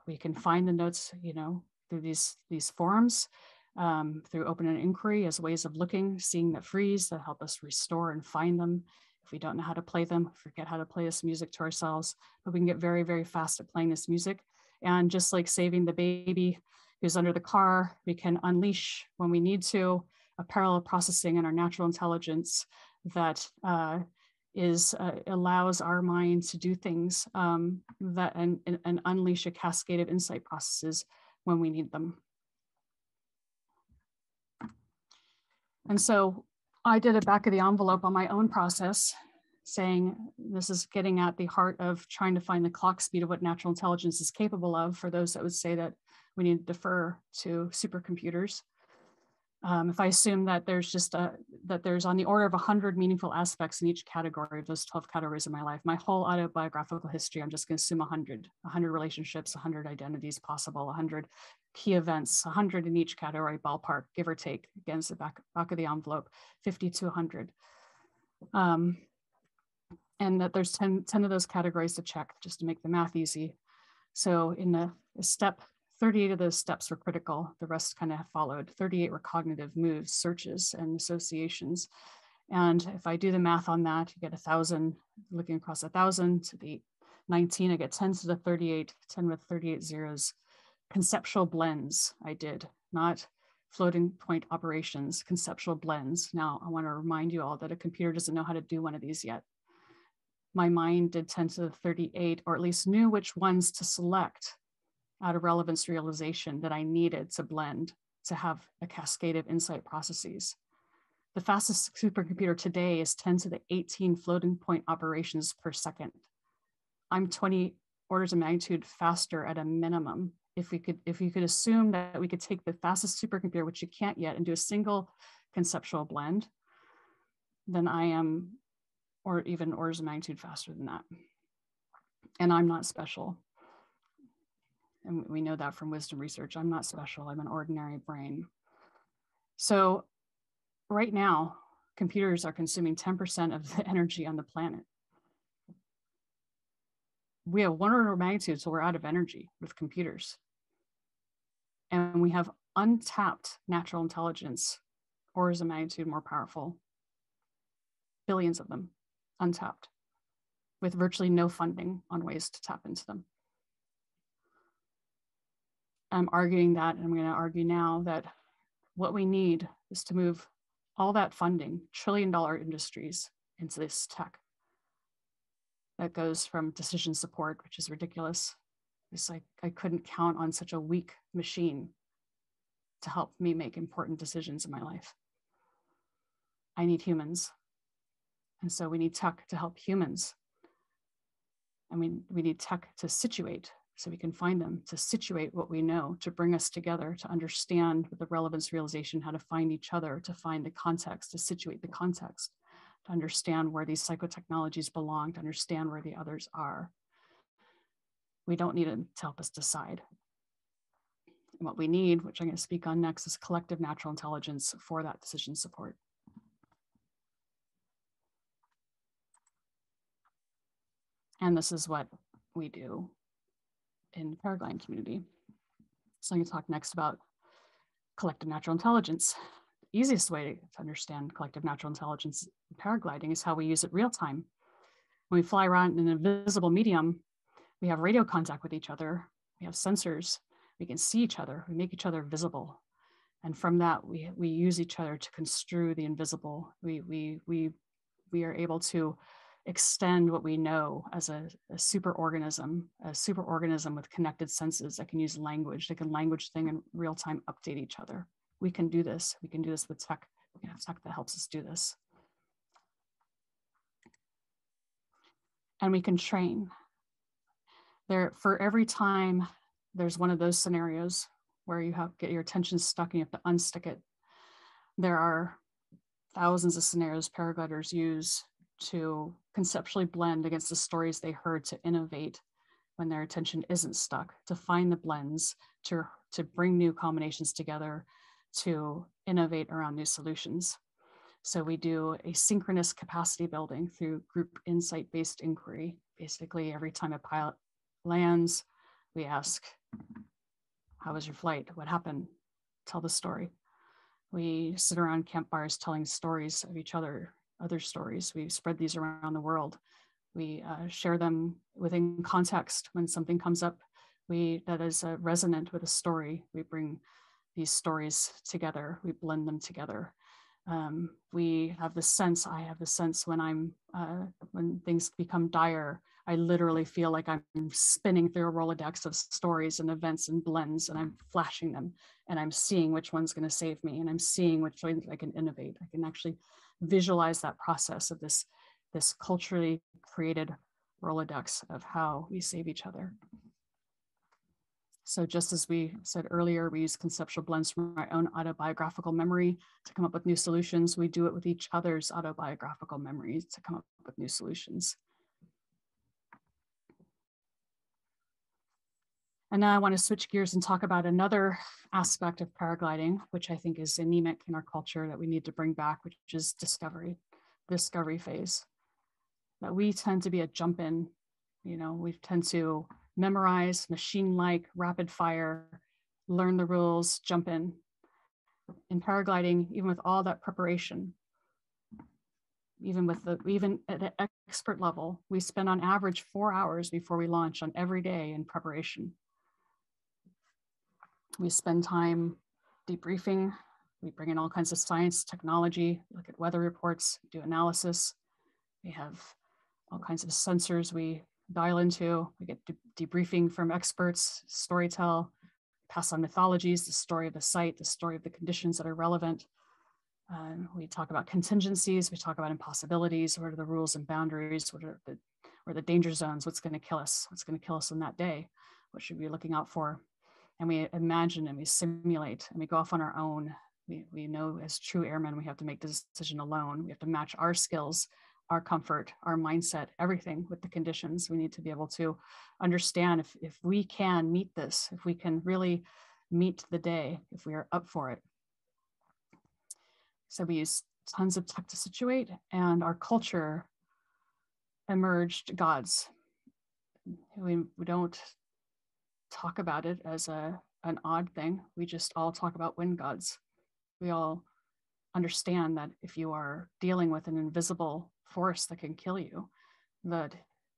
We can find the notes, you know, through these forums, through open and inquiry as ways of looking, seeing that freeze, that help us restore and find them. If we don't know how to play them, forget how to play this music to ourselves, but we can get very, very fast at playing this music. And just like saving the baby who's under the car, we can unleash when we need to a parallel processing in our natural intelligence that allows our mind to do things that and unleash a cascade of insight processes when we need them. And so I did a back of the envelope on my own process, saying this is getting at the heart of trying to find the clock speed of what natural intelligence is capable of, for those that would say that we need to defer to supercomputers. If I assume that there's on the order of 100 meaningful aspects in each category of those 12 categories of my life, my whole autobiographical history, I'm just going to assume 100 relationships, 100 identities possible, 100 key events, 100 in each category, ballpark, give or take, against the back of the envelope, 50 to 100. And that there's 10 of those categories to check, just to make the math easy. So in the step, 38 of those steps were critical. The rest kind of followed. 38 were cognitive moves, searches, and associations. And if I do the math on that, you get 1,000, looking across 1,000 to the 19, I get 10 to the 38, 10 with 38 zeros. Conceptual blends I did, not floating point operations, conceptual blends. Now, I want to remind you all that a computer doesn't know how to do one of these yet. My mind did 10 to the 38, or at least knew which ones to select out of relevance realization that I needed to blend to have a cascade of insight processes. The fastest supercomputer today is 10 to the 18 floating point operations per second. I'm 20 orders of magnitude faster at a minimum. If you could assume that we could take the fastest supercomputer, which you can't yet, and do a single conceptual blend, then I am, or even orders of magnitude faster than that. And I'm not special. And we know that from wisdom research. I'm not special, I'm an ordinary brain. So right now, computers are consuming 10% of the energy on the planet. We have 1 order of magnitude, so we're out of energy with computers. And we have untapped natural intelligence, orders of magnitude more powerful, billions of them, untapped, with virtually no funding on ways to tap into them. I'm arguing that, and I'm going to argue now that what we need is to move all that funding, trillion-dollar industries, into this tech that goes from decision support, which is ridiculous. It's like I couldn't count on such a weak machine to help me make important decisions in my life. I need humans. And so we need tech to help humans. And we need tech to situate, so we can find them, to situate what we know, to bring us together, to understand with the relevance realization how to find each other, to find the context, to situate the context, to understand where these psychotechnologies belong, to understand where the others are. We don't need them to help us decide. And what we need, which I'm going to speak on next, is collective natural intelligence for that decision support. And this is what we do in the Paragliding community. So I'm going to talk next about collective natural intelligence. The easiest way to understand collective natural intelligence in paragliding is how we use it real time. When we fly around in an invisible medium, we have radio contact with each other. We have sensors. We can see each other. We make each other visible. And from that, we use each other to construe the invisible. We are able to extend what we know as a super organism with connected senses that can use language, that can language thing in real time update each other. We can do this. We can do this with tech. We have tech that helps us do this. And we can train. For every time there's one of those scenarios where you get your attention stuck and you have to unstick it, there are thousands of scenarios paragliders use to conceptually blend against the stories they heard, to innovate when their attention isn't stuck, to find the blends, to bring new combinations together, to innovate around new solutions. So we do asynchronous capacity building through group insight-based inquiry. Basically, every time a pilot lands, we ask, how was your flight? What happened? Tell the story. We sit around campfires telling stories of each other, other stories. We spread these around the world. We share them within context. When something comes up that is resonant with a story, we bring these stories together. We blend them together. We have the sense, I have the sense when things become dire, I literally feel like I'm spinning through a Rolodex of stories and events and blends, and I'm flashing them, and I'm seeing which one's going to save me, and I'm seeing which ones I can innovate. I can actually visualize that process of this culturally created Rolodex of how we save each other. So just as we said earlier, we use conceptual blends from our own autobiographical memory to come up with new solutions. We do it with each other's autobiographical memories to come up with new solutions. And now I want to switch gears and talk about another aspect of paragliding, which I think is anemic in our culture that we need to bring back, which is discovery phase. That we tend to be a jump in, we tend to memorize, machine-like, rapid fire, learn the rules, jump in. In paragliding, even with all that preparation, even at an expert level, we spend on average 4 hours before we launch on every day in preparation. We spend time debriefing. We bring in all kinds of science, technology, look at weather reports, do analysis. We have all kinds of sensors we dial into. We get debriefing from experts, storytell, pass on mythologies, the story of the site, the story of the conditions that are relevant. We talk about contingencies. We talk about impossibilities. What are the rules and boundaries? What are the danger zones? What's going to kill us? What's going to kill us on that day? What should we be looking out for? And we imagine and we simulate and we go off on our own. We know as true airmen, we have to make the decision alone. We have to match our skills, our comfort, our mindset, everything with the conditions. We need to be able to understand if we can meet this, if we can really meet the day, if we are up for it. So we use tons of tech to situate, and our culture emerged gods. We don't talk about it as an odd thing. We just all talk about wind gods. We all understand that if you are dealing with an invisible force that can kill you, that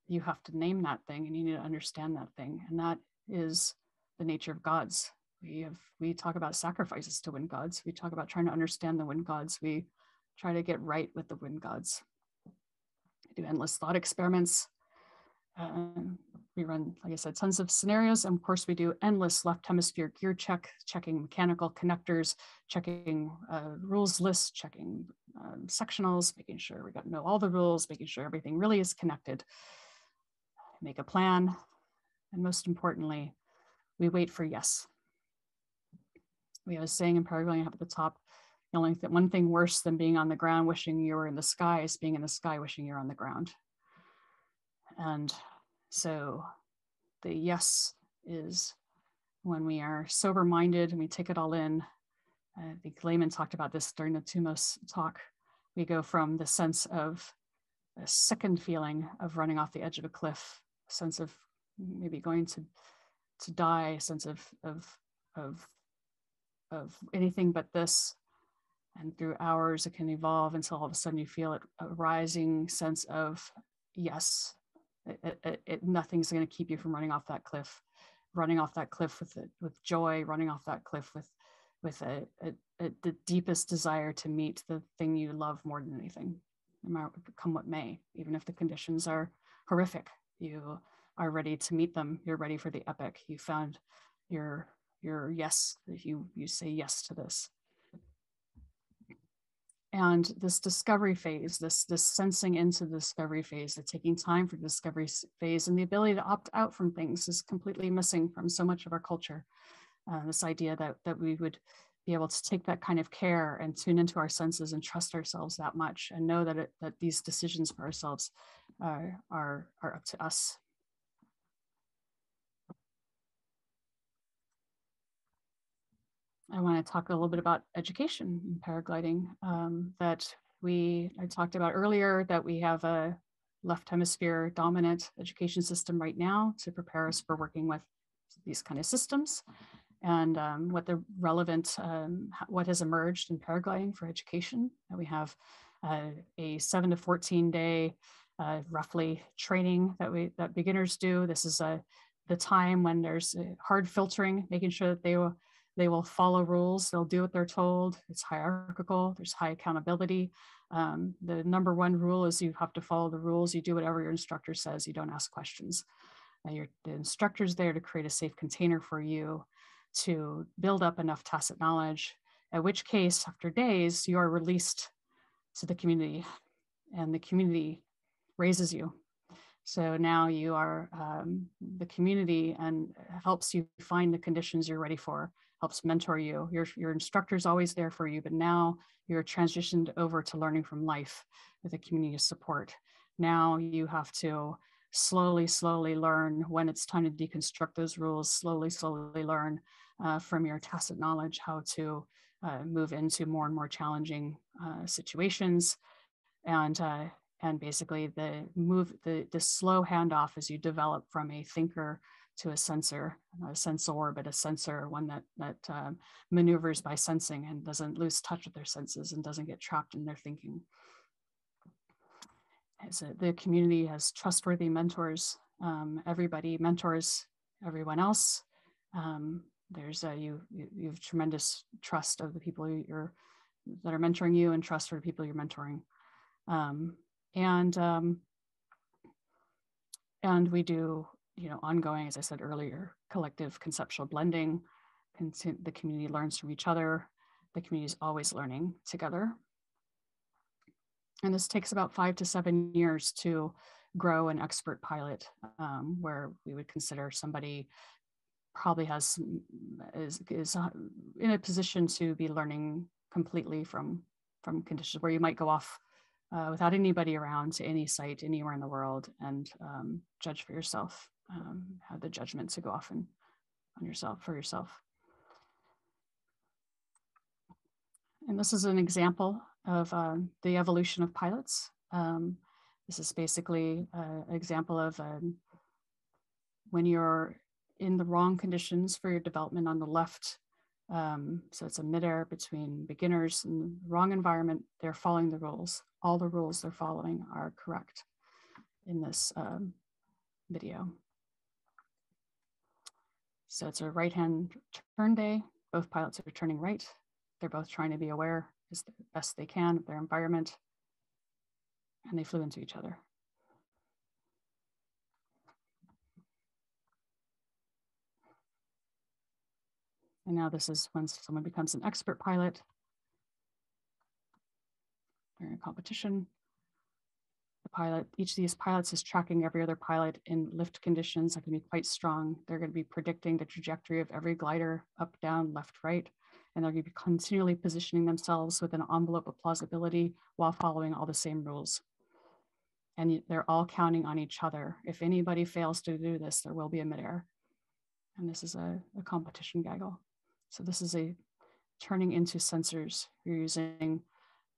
you have to name that thing and you need to understand that thing. And that is the nature of gods. We talk about sacrifices to wind gods. We talk about trying to understand the wind gods. We try to get right with the wind gods. We do endless thought experiments. we run, like I said, tons of scenarios. And of course, we do endless left hemisphere gear checking mechanical connectors, checking rules lists, checking sectionals, making sure we got to know all the rules, making sure everything really is connected. Make a plan. And most importantly, we wait for yes. We have a saying in Paragliding up at the top, the only one thing worse than being on the ground wishing you were in the sky is being in the sky wishing you're on the ground. And so the yes is when we are sober-minded and we take it all in. I think Layman talked about this during the Tumos talk. We go from the sense of a second feeling of running off the edge of a cliff, a sense of maybe going to die, a sense of anything but this. And through hours, it can evolve until all of a sudden you feel a rising sense of yes. Nothing's going to keep you from running off that cliff with joy, running off that cliff with the deepest desire to meet the thing you love more than anything, no matter come what may. Even if the conditions are horrific, you are ready to meet them. You're ready for the epic. You found your yes. You say yes to this. And this discovery phase, this sensing into the discovery phase, the taking time for the discovery phase, and the ability to opt out from things is completely missing from so much of our culture. This idea that we would be able to take that kind of care and tune into our senses and trust ourselves that much, and know that these decisions for ourselves are up to us. I want to talk a little bit about education and paragliding that I talked about earlier, that we have a left hemisphere dominant education system right now to prepare us for working with these kind of systems, and what the relevant, what has emerged in paragliding for education. And we have a 7 to 14 day roughly training that beginners do. This is the time when there's hard filtering, making sure that they will follow rules. They'll do what they're told. It's hierarchical. There's high accountability. The number one rule is you have to follow the rules. You do whatever your instructor says. You don't ask questions. The instructor's there to create a safe container for you to build up enough tacit knowledge, at which case, after days, you are released to the community, and the community raises you. So now you are the community, and helps you find the conditions you're ready for, helps mentor you. Your instructor's always there for you, but now you're transitioned over to learning from life with a community of support. Now you have to slowly learn when it's time to deconstruct those rules, slowly learn from your tacit knowledge how to move into more and more challenging situations. And basically the slow handoff as you develop from a thinker to a sensor, not a sensor, but a sensor, one that maneuvers by sensing and doesn't lose touch with their senses and doesn't get trapped in their thinking. So the community has trustworthy mentors. Everybody mentors everyone else. You have tremendous trust of the people that are mentoring you, and trust for the people you're mentoring. And we do, ongoing, as I said earlier, collective conceptual blending. The community learns from each other. The community is always learning together. And this takes about 5 to 7 years to grow an expert pilot, where we would consider somebody probably is in a position to be learning completely from conditions where you might go off without anybody around to any site anywhere in the world and judge for yourself, have the judgment to go off for yourself. And this is an example of the evolution of pilots. This is basically an example of when you're in the wrong conditions for your development on the left. So it's a midair between beginners and the wrong environment. They're following the rules. All the rules they're following are correct in this video. So it's a right-hand turn day. Both pilots are turning right. They're both trying to be aware as best they can of their environment. And they flew into each other. And now this is when someone becomes an expert pilot during a competition. The pilot, each of these pilots is tracking every other pilot in lift conditions that can be quite strong. They're going to be predicting the trajectory of every glider, up, down, left, right, and they're going to be continually positioning themselves within an envelope of plausibility while following all the same rules. And they're all counting on each other. If anybody fails to do this, there will be a midair. And this is a competition gaggle. So this is a turning into sensors. You're using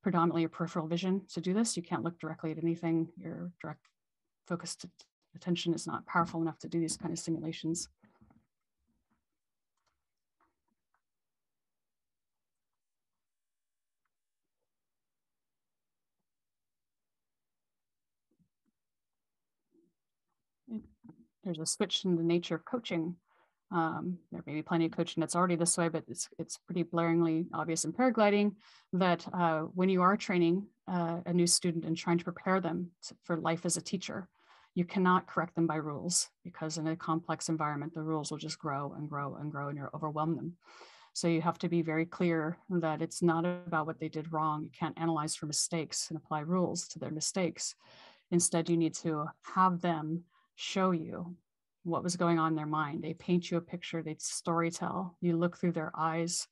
predominantly your peripheral vision to do this. You can't look directly at anything. Your direct focused attention is not powerful enough to do these kind of simulations. There's a switch in the nature of coaching. There may be plenty of coaching that's already this way, but it's pretty blaringly obvious in paragliding that when you are training a new student and trying to prepare them for life as a teacher, you cannot correct them by rules, because in a complex environment, the rules will just grow and grow and grow and you'll overwhelm them. So you have to be very clear that it's not about what they did wrong. You can't analyze for mistakes and apply rules to their mistakes. Instead, you need to have them show you what was going on in their mind. They paint you a picture, they storytell, you look through their eyes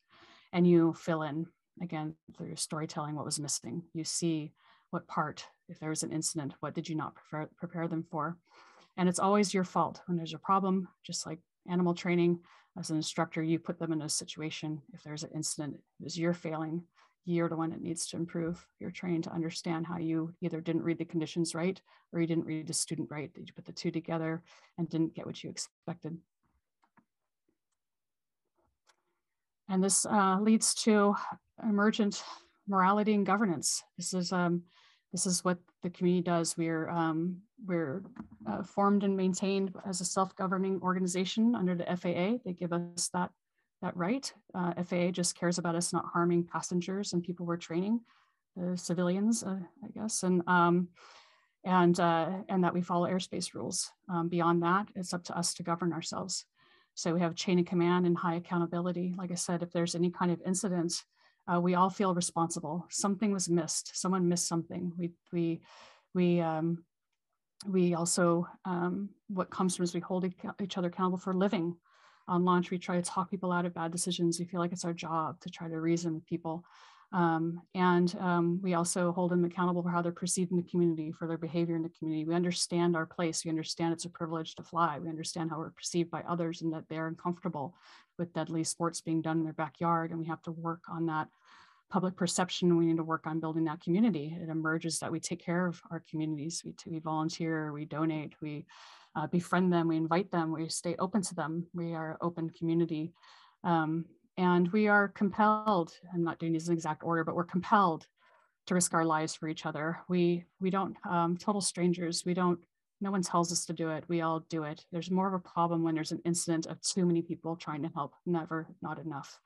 and you fill in, again, through storytelling, what was missing. You see what part, if there was an incident, what did you not prepare them for? And it's always your fault when there's a problem, just like animal training. As an instructor, you put them in a situation. If there's an incident, it was your failing. You're the one that needs to improve. You're trained to understand how you either didn't read the conditions right, or you didn't read the student right. That you put the two together and didn't get what you expected. And this leads to emergent morality and governance. This is what the community does. We're formed and maintained as a self-governing organization under the FAA. They give us that right. FAA just cares about us not harming passengers and people we're training, the civilians, I guess, and that we follow airspace rules. Beyond that, it's up to us to govern ourselves. So we have chain of command and high accountability. Like I said, if there's any kind of incident, we all feel responsible. Something was missed. Someone missed something. We also, what comes from is we hold each other accountable for living. On launch, we try to talk people out of bad decisions. We feel like it's our job to try to reason with people. We also hold them accountable for how they're perceived in the community, for their behavior in the community. We understand our place. We understand it's a privilege to fly. We understand how we're perceived by others and that they're uncomfortable with deadly sports being done in their backyard. And we have to work on that public perception. We need to work on building that community. It emerges that we take care of our communities. We volunteer, we donate, we befriend them, we invite them, we stay open to them. We are an open community. And we are compelled, I'm not doing these in exact order, but we're compelled to risk our lives for each other. We don't, total strangers, no one tells us to do it, we all do it. There's more of a problem when there's an incident of too many people trying to help, never, not enough.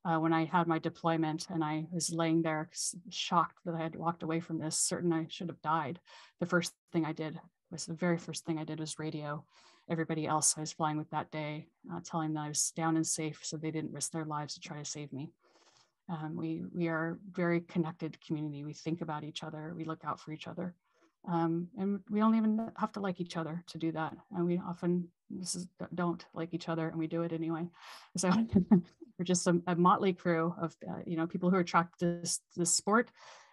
When I had my deployment and I was laying there shocked that I had walked away from this, certain I should have died, the very first thing I did was radio everybody else I was flying with that day, telling them I was down and safe so they didn't risk their lives to try to save me. We are a very connected community. We think about each other, we look out for each other. And we don't even have to like each other to do that. And we often don't like each other and we do it anyway. So we're just a motley crew of people who are attracted to this sport.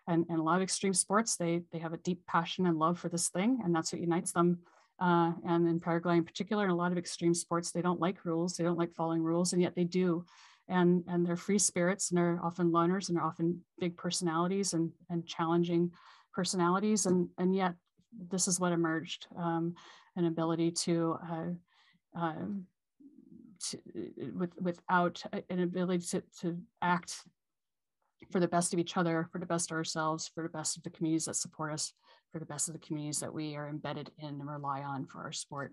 And a lot of extreme sports, they have a deep passion and love for this thing, and that's what unites them. And in paragliding in particular, in a lot of extreme sports, they don't like rules, they don't like following rules, and yet they do. And they're free spirits, and they're often loners, and they're often big personalities and challenging personalities. And yet this is what emerged, an ability to without an ability to act for the best of each other, for the best of ourselves, for the best of the communities that support us, for the best of the communities that we are embedded in and rely on for our sport.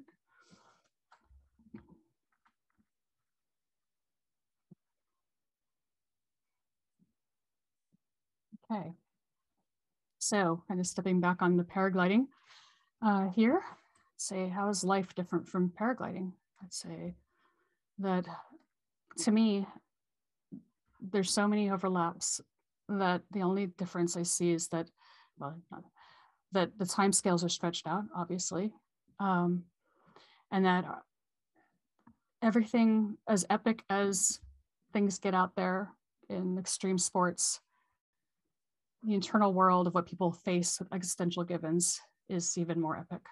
Okay, so kind of stepping back on the paragliding here, say, how is life different from paragliding? I'd say that to me, there's so many overlaps that the only difference I see is that, well, that the time scales are stretched out, obviously, and that everything, as epic as things get out there in extreme sports, the internal world of what people face with existential givens is even more epic.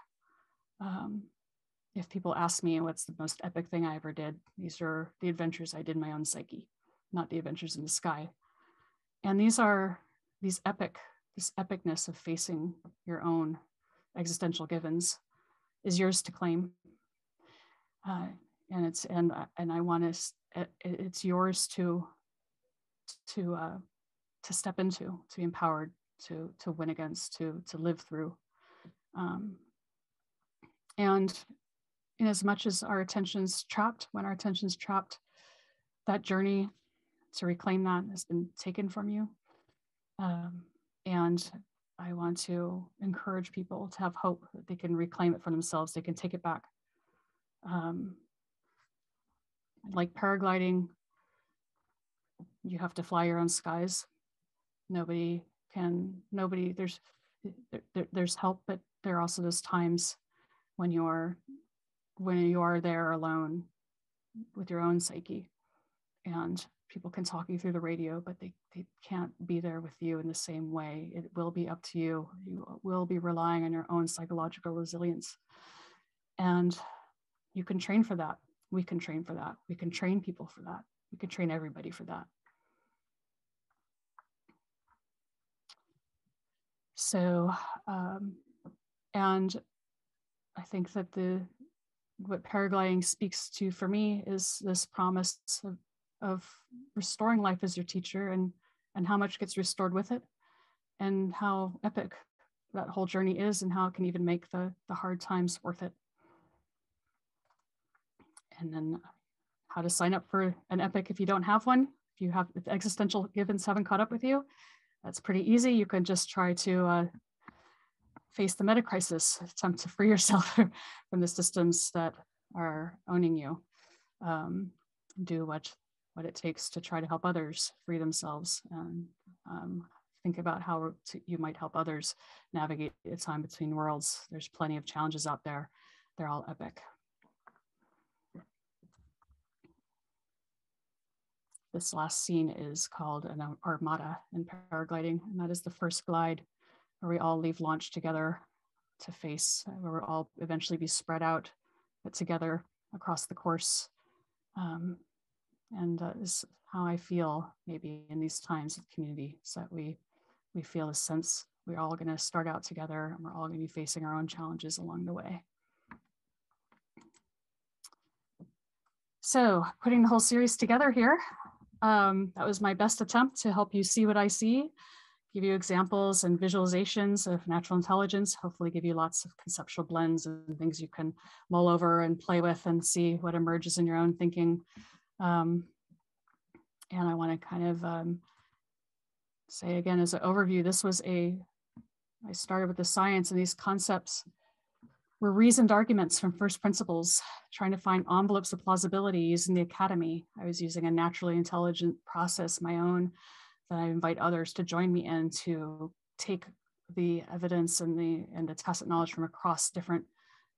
If people ask me what's the most epic thing I ever did, these are the adventures I did in my own psyche, not the adventures in the sky. And this epicness of facing your own existential givens is yours to claim. And I want to, it's yours to step into, to be empowered, to win against, to live through. And in as much as our attention's trapped, when our attention's trapped, that journey to reclaim that has been taken from you. And I want to encourage people to have hope that they can reclaim it for themselves. They can take it back. Like paragliding, you have to fly your own skies. There's help, but there are also those times when you are there alone with your own psyche, and people can talk you through the radio, but they can't be there with you in the same way. It will be up to you. You will be relying on your own psychological resilience. And you can train for that. We can train for that. We can train people for that. We can train everybody for that. So, and I think that what paragliding speaks to for me is this promise of restoring life as your teacher, and how much gets restored with it, and how epic that whole journey is, and how it can even make the hard times worth it. And then how to sign up for an epic if you don't have one. If existential givens haven't caught up with you, that's pretty easy. You can just try to face the meta-crisis, attempt to free yourself from the systems that are owning you. Do what it takes to try to help others free themselves, and think about how you might help others navigate the time between worlds. There's plenty of challenges out there. They're all epic. This last scene is called an armada in paragliding, and that is the first glide where we all leave launch together to face, where we'll all eventually be spread out, but together across the course. And is how I feel maybe in these times of community, so that we feel a sense we're all going to start out together, and we're all going to be facing our own challenges along the way. So putting the whole series together here, that was my best attempt to help you see what I see, give you examples and visualizations of natural intelligence, hopefully give you lots of conceptual blends and things you can mull over and play with and see what emerges in your own thinking. And I want to kind of say again, as an overview, I started with the science, and these concepts were reasoned arguments from first principles, trying to find envelopes of plausibility using the academy. I was using a naturally intelligent process, my own, that I invite others to join me in, to take the evidence and the tacit knowledge from across different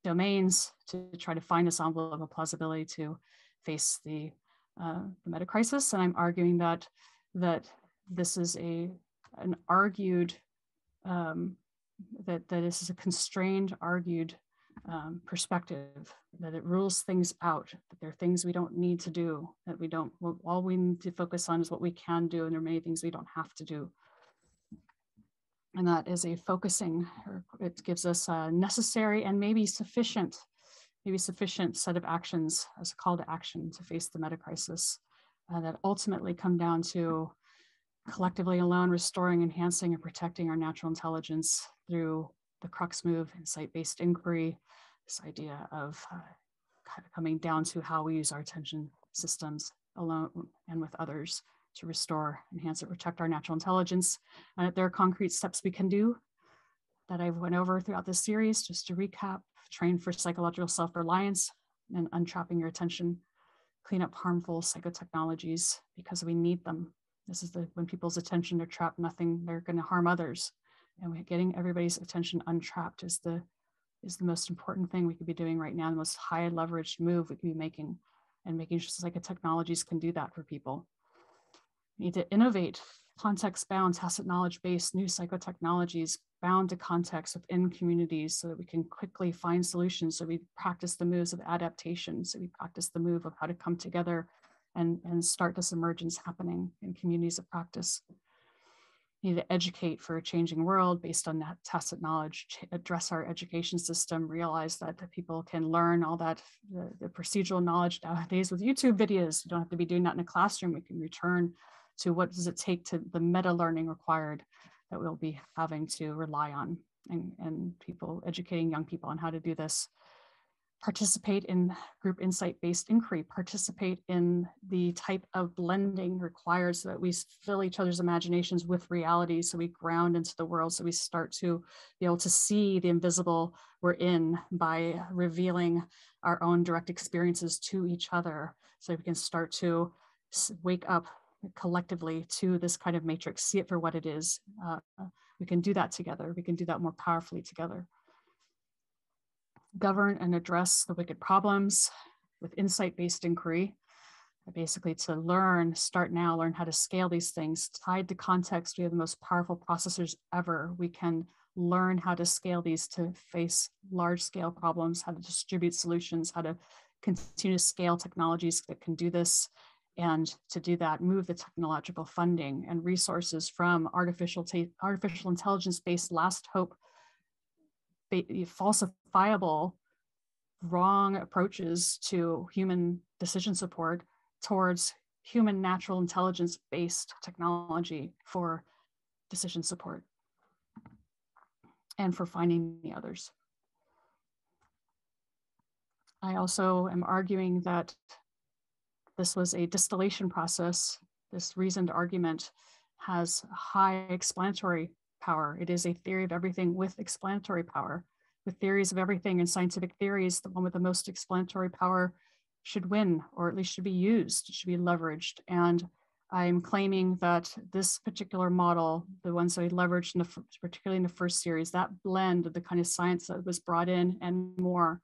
domains to try to find this envelope of plausibility to face the meta-crisis. And I'm arguing that this is an argued, that this is a constrained, argued perspective, that it rules things out, that there are things we don't need to do, that we don't, all we need to focus on is what we can do, and there are many things we don't have to do. And that is a focusing, or it gives us a necessary and maybe sufficient set of actions as a call to action to face the meta-crisis, that ultimately come down to collectively alone restoring, enhancing, and protecting our natural intelligence through the crux move, insight-based inquiry, this idea of kind of coming down to how we use our attention systems alone and with others to restore, enhance, and protect our natural intelligence. And there are concrete steps we can do that I went over throughout this series. Just to recap: train for psychological self-reliance and untrapping your attention, clean up harmful psychotechnologies because we need them. This is when people's attention are trapped, nothing, they're going to harm others. And getting everybody's attention untrapped is the most important thing we could be doing right now, the most high leveraged move we could be making, and making sure psychotechnologies can do that for people. We need to innovate context-bound, tacit knowledge-based new psychotechnologies bound to context within communities so that we can quickly find solutions. So we practice the moves of adaptation. So we practice the move of how to come together and start this emergence happening in communities of practice. We need to educate for a changing world based on that tacit knowledge, address our education system, realize that people can learn all that, the procedural knowledge nowadays with YouTube videos. You don't have to be doing that in a classroom. We can return to what does it take to the meta learning required that we'll be having to rely on, and people educating young people on how to do this. Participate in group insight-based inquiry, participate in the type of blending required so that we fill each other's imaginations with reality, so we ground into the world, so we start to be able to see the invisible we're in by revealing our own direct experiences to each other, so we can start to wake up collectively to this kind of matrix, see it for what it is. We can do that together. We can do that more powerfully together. Govern and address the wicked problems with insight-based inquiry, basically to start now, learn how to scale these things. Tied to context, we have the most powerful processors ever. We can learn how to scale these to face large-scale problems, how to distribute solutions, how to continue to scale technologies that can do this. And to do that, move the technological funding and resources from artificial intelligence-based last hope, falsifiable, wrong approaches to human decision support towards human natural intelligence-based technology for decision support and for finding the others. I also am arguing that this was a distillation process. This reasoned argument has high explanatory power. It is a theory of everything with explanatory power. With theories of everything and scientific theories, the one with the most explanatory power should win, or at least should be used, should be leveraged. And I'm claiming that this particular model, the ones that we leveraged, particularly in the first series, that blend of the kind of science that was brought in and more,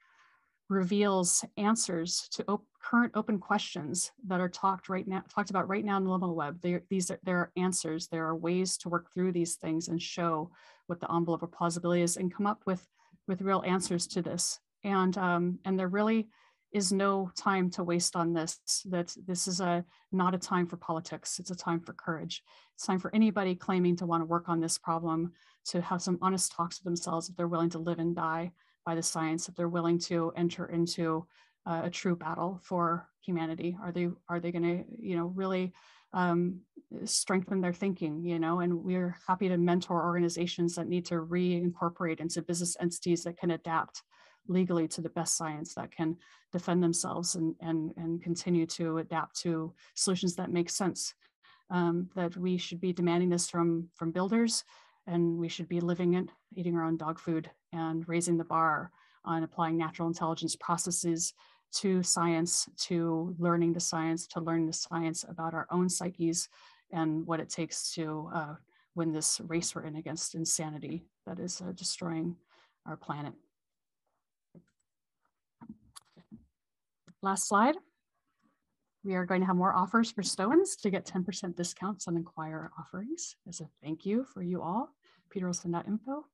reveals answers to current open questions that are talked about right now in the liminal web. There are answers. There are ways to work through these things and show what the envelope of plausibility is and come up with real answers to this. And there really is no time to waste on this. That this is not a time for politics. It's a time for courage. It's time for anybody claiming to want to work on this problem to have some honest talks with themselves if they're willing to live and die by the science, if they're willing to enter into a true battle for humanity. Are they going to, really strengthen their thinking, and we're happy to mentor organizations that need to reincorporate into business entities that can adapt legally to the best science, that can defend themselves and continue to adapt to solutions that make sense. That we should be demanding this from builders, and we should be living it, eating our own dog food, and raising the bar on applying natural intelligence processes to science, to learning the science, to learn the science about our own psyches and what it takes to win this race we're in against insanity that is destroying our planet. Last slide. We are going to have more offers for Stoans to get 10% discounts on Inquire offerings as a thank you for you all. Peter will send out info.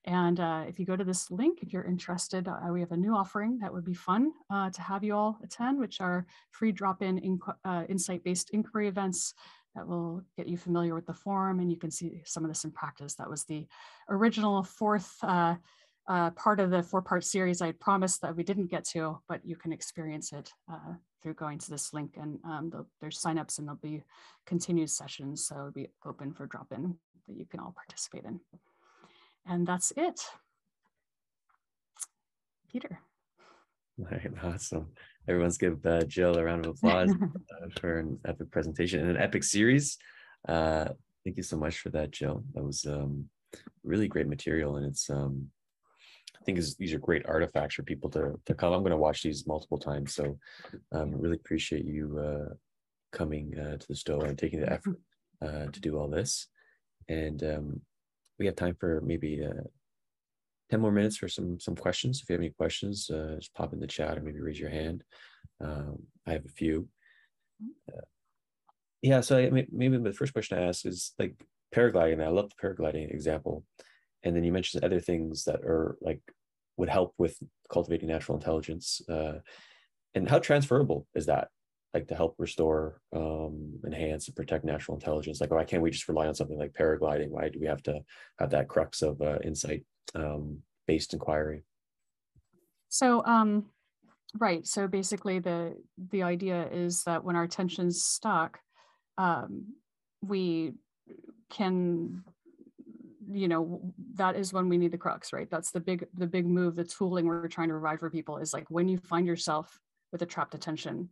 And if you go to this link, if you're interested, we have a new offering that would be fun to have you all attend, which are free drop-in insight-based inquiry events that will get you familiar with the forum, and you can see some of this in practice. That was the original fourth part of the four-part series I promised that we didn't get to, but you can experience it through going to this link, and there's signups and there'll be continued sessions, so it'll be open for drop-in that you can all participate in. And that's it. Peter. All right, awesome. Everyone's give Jill a round of applause for an epic presentation and an epic series. Thank you so much for that, Jill. That was really great material, and it's think these are great artifacts for people to come. I'm going to watch these multiple times. So really appreciate you coming to the Stoa and taking the effort to do all this. And we have time for maybe 10 more minutes for some questions. If you have any questions, just pop in the chat or maybe raise your hand. I have a few. Yeah, so maybe the first question I ask is like paragliding. I love the paragliding example. And then you mentioned other things that are like would help with cultivating natural intelligence. And how transferable is that? Like to help restore, enhance, and protect natural intelligence? Like, why can't we just rely on something like paragliding? Why do we have to have that crux of insight based inquiry? So, right. So basically the idea is that when our attention's stuck, we can, that is when we need the crux, right? That's the big move, the tooling we're trying to provide for people is like when you find yourself with a trapped attention,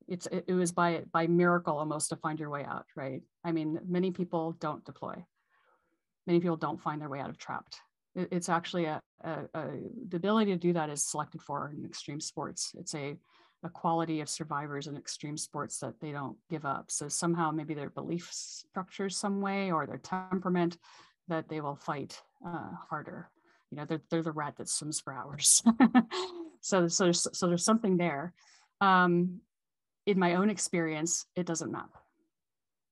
it was by miracle almost to find your way out, right? I mean, many people don't deploy. Many people don't find their way out of trapped. It's actually the ability to do that is selected for in extreme sports. It's a quality of survivors in extreme sports that they don't give up. So somehow maybe their belief structures some way or their temperament that they will fight harder. They're the rat that swims for hours. so there's something there. In my own experience, it doesn't map.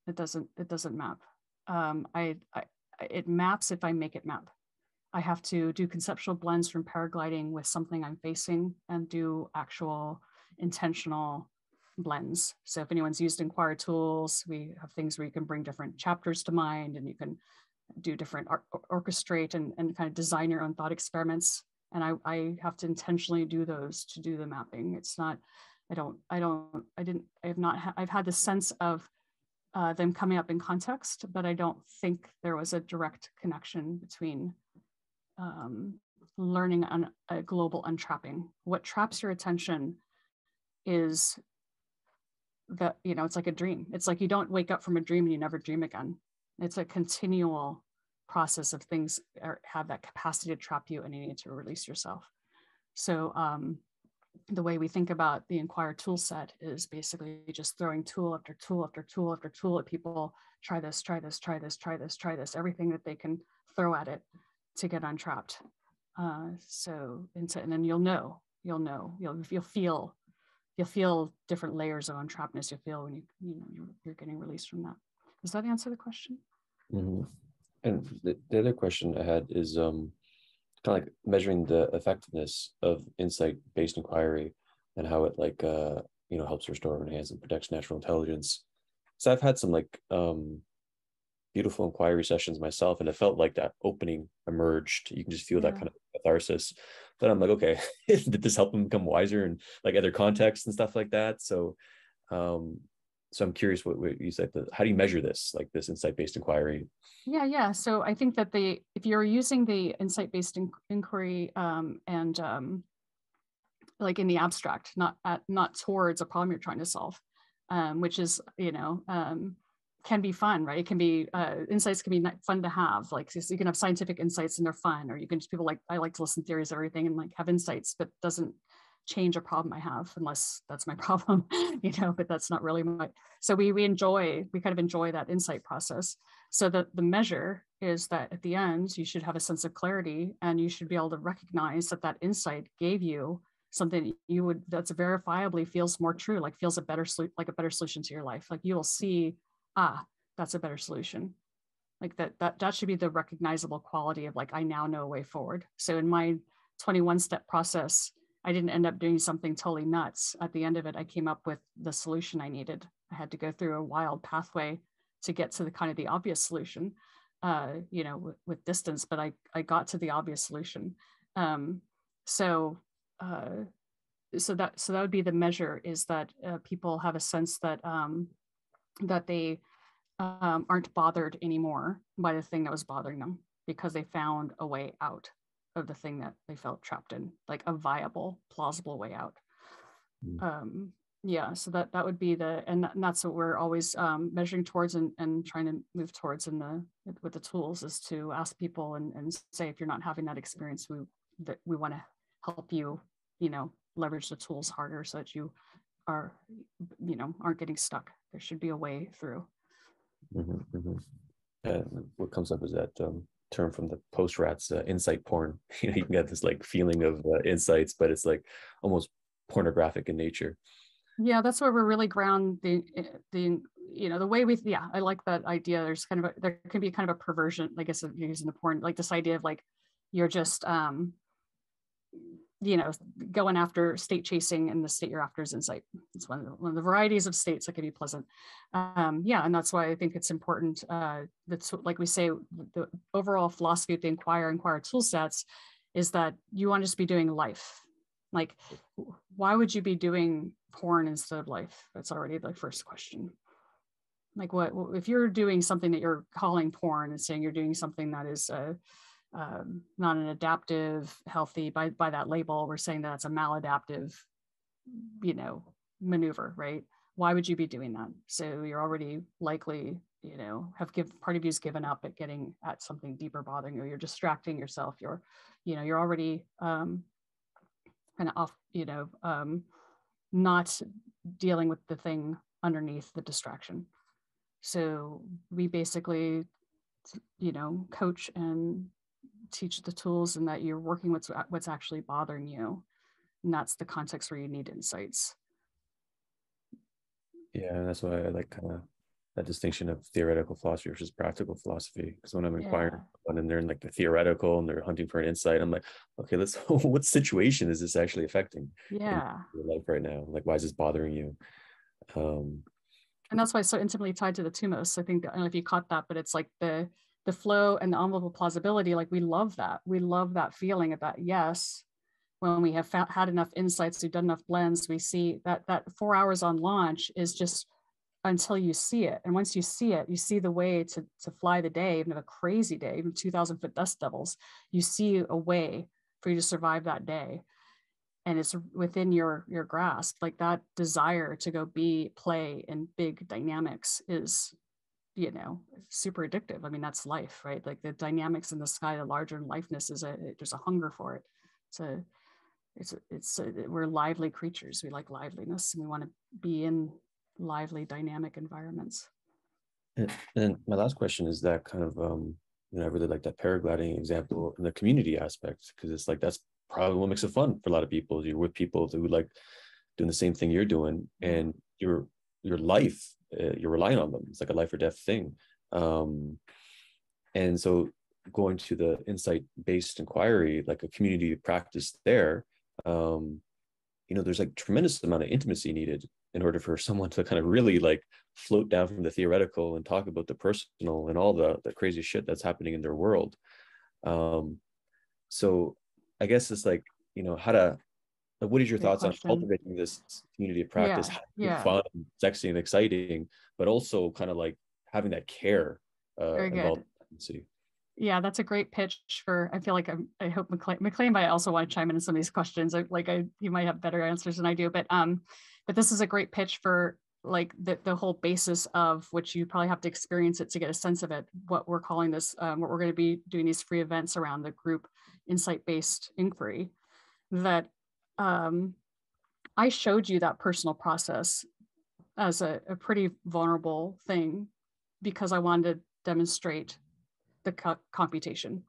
It doesn't map. It maps if I make it map. I have to do conceptual blends from paragliding with something I'm facing and do actual intentional blends. So if anyone's used Inquire tools, we have things where you can bring different chapters to mind and you can do different orchestrate and kind of design your own thought experiments. And I have to intentionally do those to do the mapping. It's not, I've had the sense of them coming up in context, but I don't think there was a direct connection between learning on a global untrapping. What traps your attention is that, it's like a dream. It's like you don't wake up from a dream and you never dream again. It's a continual process of things have that capacity to trap you and you need to release yourself. So the way we think about the Inquire tool set is basically just throwing tool after tool after tool after tool at people. Try this, try this, try this, try this, try this, everything that they can throw at it to get untrapped. And then you'll feel different layers of untrappedness. You'll feel when you're getting released from that. Does that answer the question? Mm-hmm. And the other question I had is kind of like measuring the effectiveness of insight-based inquiry and how it helps restore, enhance, and protects natural intelligence. So I've had some beautiful inquiry sessions myself, and it felt like that opening emerged. You can just feel that kind of catharsis. But I'm like, okay, did this help them become wiser and like other contexts and stuff like that? So so I'm curious what you said. How do you measure this, like this insight-based inquiry? Yeah. So I think that if you're using the insight-based inquiry like in the abstract, not towards a problem you're trying to solve, which is can be fun, right? It can be insights can be fun to have. Like so you can have scientific insights and they're fun, or you can just I like to listen to theories of everything and like have insights, but doesn't change a problem I have unless that's my problem, but that's not really so we kind of enjoy that insight process. So the measure is that at the end, you should have a sense of clarity and you should be able to recognize that insight gave you something that's verifiably feels more true, like feels a better solution to your life. Like you will see, that's a better solution. Like that should be the recognizable quality of like, I now know a way forward. So in my 21-step process, I didn't end up doing something totally nuts. At the end of it, I came up with the solution I needed. I had to go through a wild pathway to get to the obvious solution, with distance, but I got to the obvious solution. So that would be the measure, is that people have a sense that that they aren't bothered anymore by the thing that was bothering them because they found a way out of the thing that they felt trapped in, like a viable, plausible way out. So that would be and that's what we're always measuring towards and trying to move towards with the tools, is to ask people and say, if you're not having that experience, that we want to help you, leverage the tools harder so that you are, aren't getting stuck. There should be a way through. What comes up is that term from the post rats, insight porn. You can get this like feeling of insights, but it's like almost pornographic in nature. Yeah, that's where we're really ground the way I like that idea. There can be kind of a perversion, I guess, of using the porn, like this idea of like you're just going after state chasing, and the state you're after is insight. It's one of the varieties of states that can be pleasant. And that's why I think it's important. That's like we say, the overall philosophy of the inquire tool sets is that you want to just be doing life. Like, why would you be doing porn instead of life? That's already the first question. Like, what if you're doing something that you're calling porn and saying you're doing something that is not an adaptive, healthy, by that label, we're saying that it's a maladaptive, maneuver, right? Why would you be doing that? So you're already likely, part of you's given up at getting at something deeper bothering you. You're distracting yourself. You're already kind of off, not dealing with the thing underneath the distraction. So we basically, coach and teach the tools, and that you're working with what's actually bothering you. And that's the context where you need insights. Yeah, that's why I like kind of that distinction of theoretical philosophy versus practical philosophy. Because when I'm inquiring and they're in like the theoretical and they're hunting for an insight, I'm like, okay, what situation is this actually affecting in your life right now? Like, why is this bothering you? And that's why it's so intimately tied to the two-most. I think, I don't know if you caught that, but it's like the flow and the envelope of plausibility. Like, we love that. We love that feeling of that. Yes, when we have had enough insights, we've done enough blends, we see that 4 hours on launch is just until you see it. And once you see it, you see the way to fly the day, even a crazy day, even 2,000-foot dust devils, you see a way for you to survive that day. And it's within your grasp. Like, that desire to go play in big dynamics is, super addictive. I mean, that's life, right? Like, the dynamics in the sky, the larger lifeness there's a hunger for it. So we're lively creatures. We like liveliness, and we want to be in lively, dynamic environments. And my last question is that kind of, I really like that paragliding example in the community aspect, because it's like, that's probably what makes it fun for a lot of people. You're with people who like doing the same thing you're doing, and your life, you're relying on them. It's like a life or death thing. And so going to the insight-based inquiry, like a community practice there, there's like tremendous amount of intimacy needed in order for someone to kind of really like float down from the theoretical and talk about the personal and all the crazy shit that's happening in their world. So I guess it's like, what is your thoughts on cultivating this community of practice? Fun, sexy, and exciting, but also kind of like having that care involved. Yeah, that's a great pitch for, I feel like I hope McLean might also want to chime in on some of these questions. You might have better answers than I do, but this is a great pitch for like the whole basis of which you probably have to experience it to get a sense of it. What we're calling this, what we're going to be doing these free events around the group insight-based inquiry. That I showed you that personal process as a pretty vulnerable thing because I wanted to demonstrate the computation.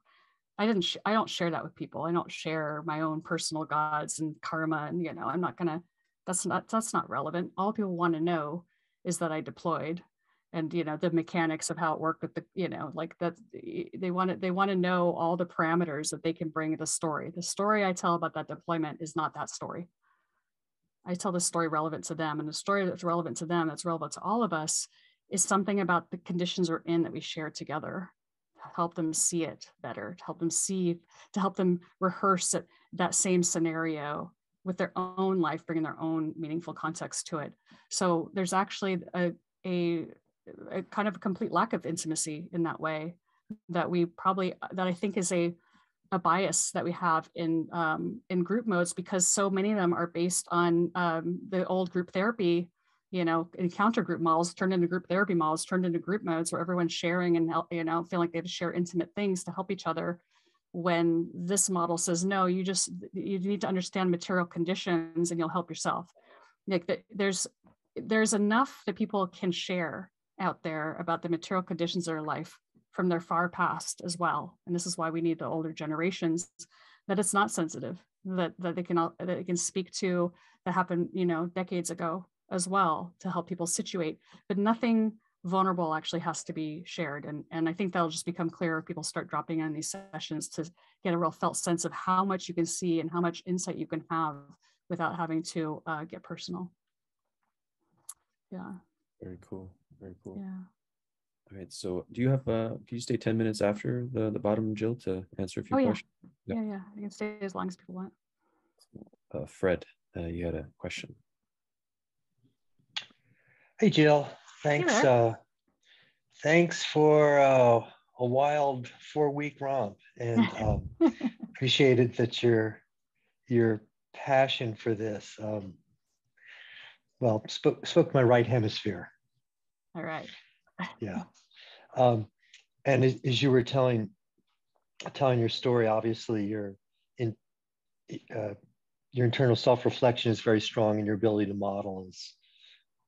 I don't share that with people. I don't share my own personal gods and karma, and I'm not gonna. That's not relevant. All people want to know is that I deployed, and the mechanics of how it worked with the like that. They want to know all the parameters that they can bring the story. The story I tell about that deployment is not that story. I tell the story relevant to them, and the story that's relevant to them, that's relevant to all of us, is something about the conditions we're in that we share together. Help them see it better, to help them rehearse that same scenario with their own life, bringing their own meaningful context to it. So there's actually a kind of a complete lack of intimacy in that way that I think is a bias that we have in group modes, because so many of them are based on the old group therapy, encounter group models turned into group therapy models, turned into group modes where everyone's sharing and, feeling like they have to share intimate things to help each other when this model says, no, you need to understand material conditions and you'll help yourself. Like there's enough that people can share out there about the material conditions of their life from their far past as well. And this is why we need the older generations, that it's not sensitive, that they can speak to that happened, decades ago as well, to help people situate, but nothing vulnerable actually has to be shared. And I think that'll just become clearer if people start dropping in these sessions to get a real felt sense of how much you can see and how much insight you can have without having to get personal. Yeah. Very cool. Very cool. Yeah. All right. So do you have, can you stay 10 minutes after the bottom, Jill, to answer a few questions? Yeah. I can stay as long as people want. Fred, you had a question. Hey, Jill. Thanks. Hey Thanks for a wild 4-week romp, and appreciated that your passion for this. Well, spoke my right hemisphere. All right. Yeah. And as you were telling your story, obviously your internal self-reflection is very strong, and your ability to model is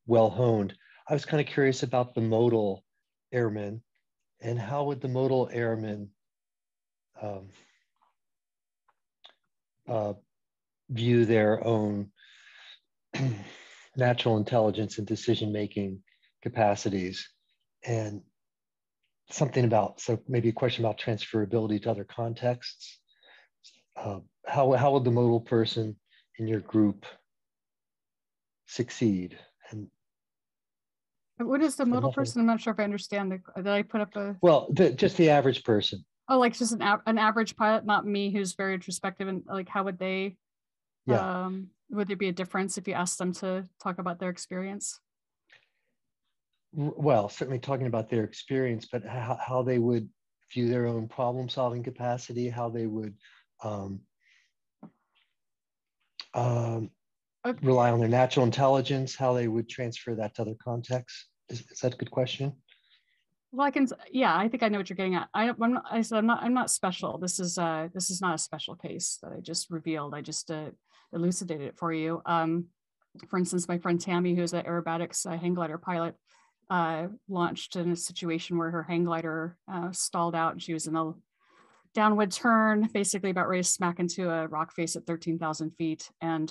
well honed. I was kind of curious about the modal airman, and how would the modal airman view their own natural intelligence and decision-making capacities, and maybe a question about transferability to other contexts. How would the modal person in your group succeed? And what is the modal person? I'm not sure if I understand. Did I put up a... Well, just the average person. Oh, like just an average pilot, not me, who's very introspective, and like how would they... Yeah. Would there be a difference if you asked them to talk about their experience? Well, certainly talking about their experience, but how they would view their own problem-solving capacity, how they would rely on their natural intelligence, how they would transfer that to other contexts. Is that a good question? Well, I think I know what you're getting at. I'm not special. This is not a special case that I just revealed. I just elucidated it for you. For instance, my friend Tammy, who's an aerobatics hang glider pilot, launched in a situation where her hang glider stalled out, and she was in a downward turn, basically about ready to smack into a rock face at 13,000 feet. And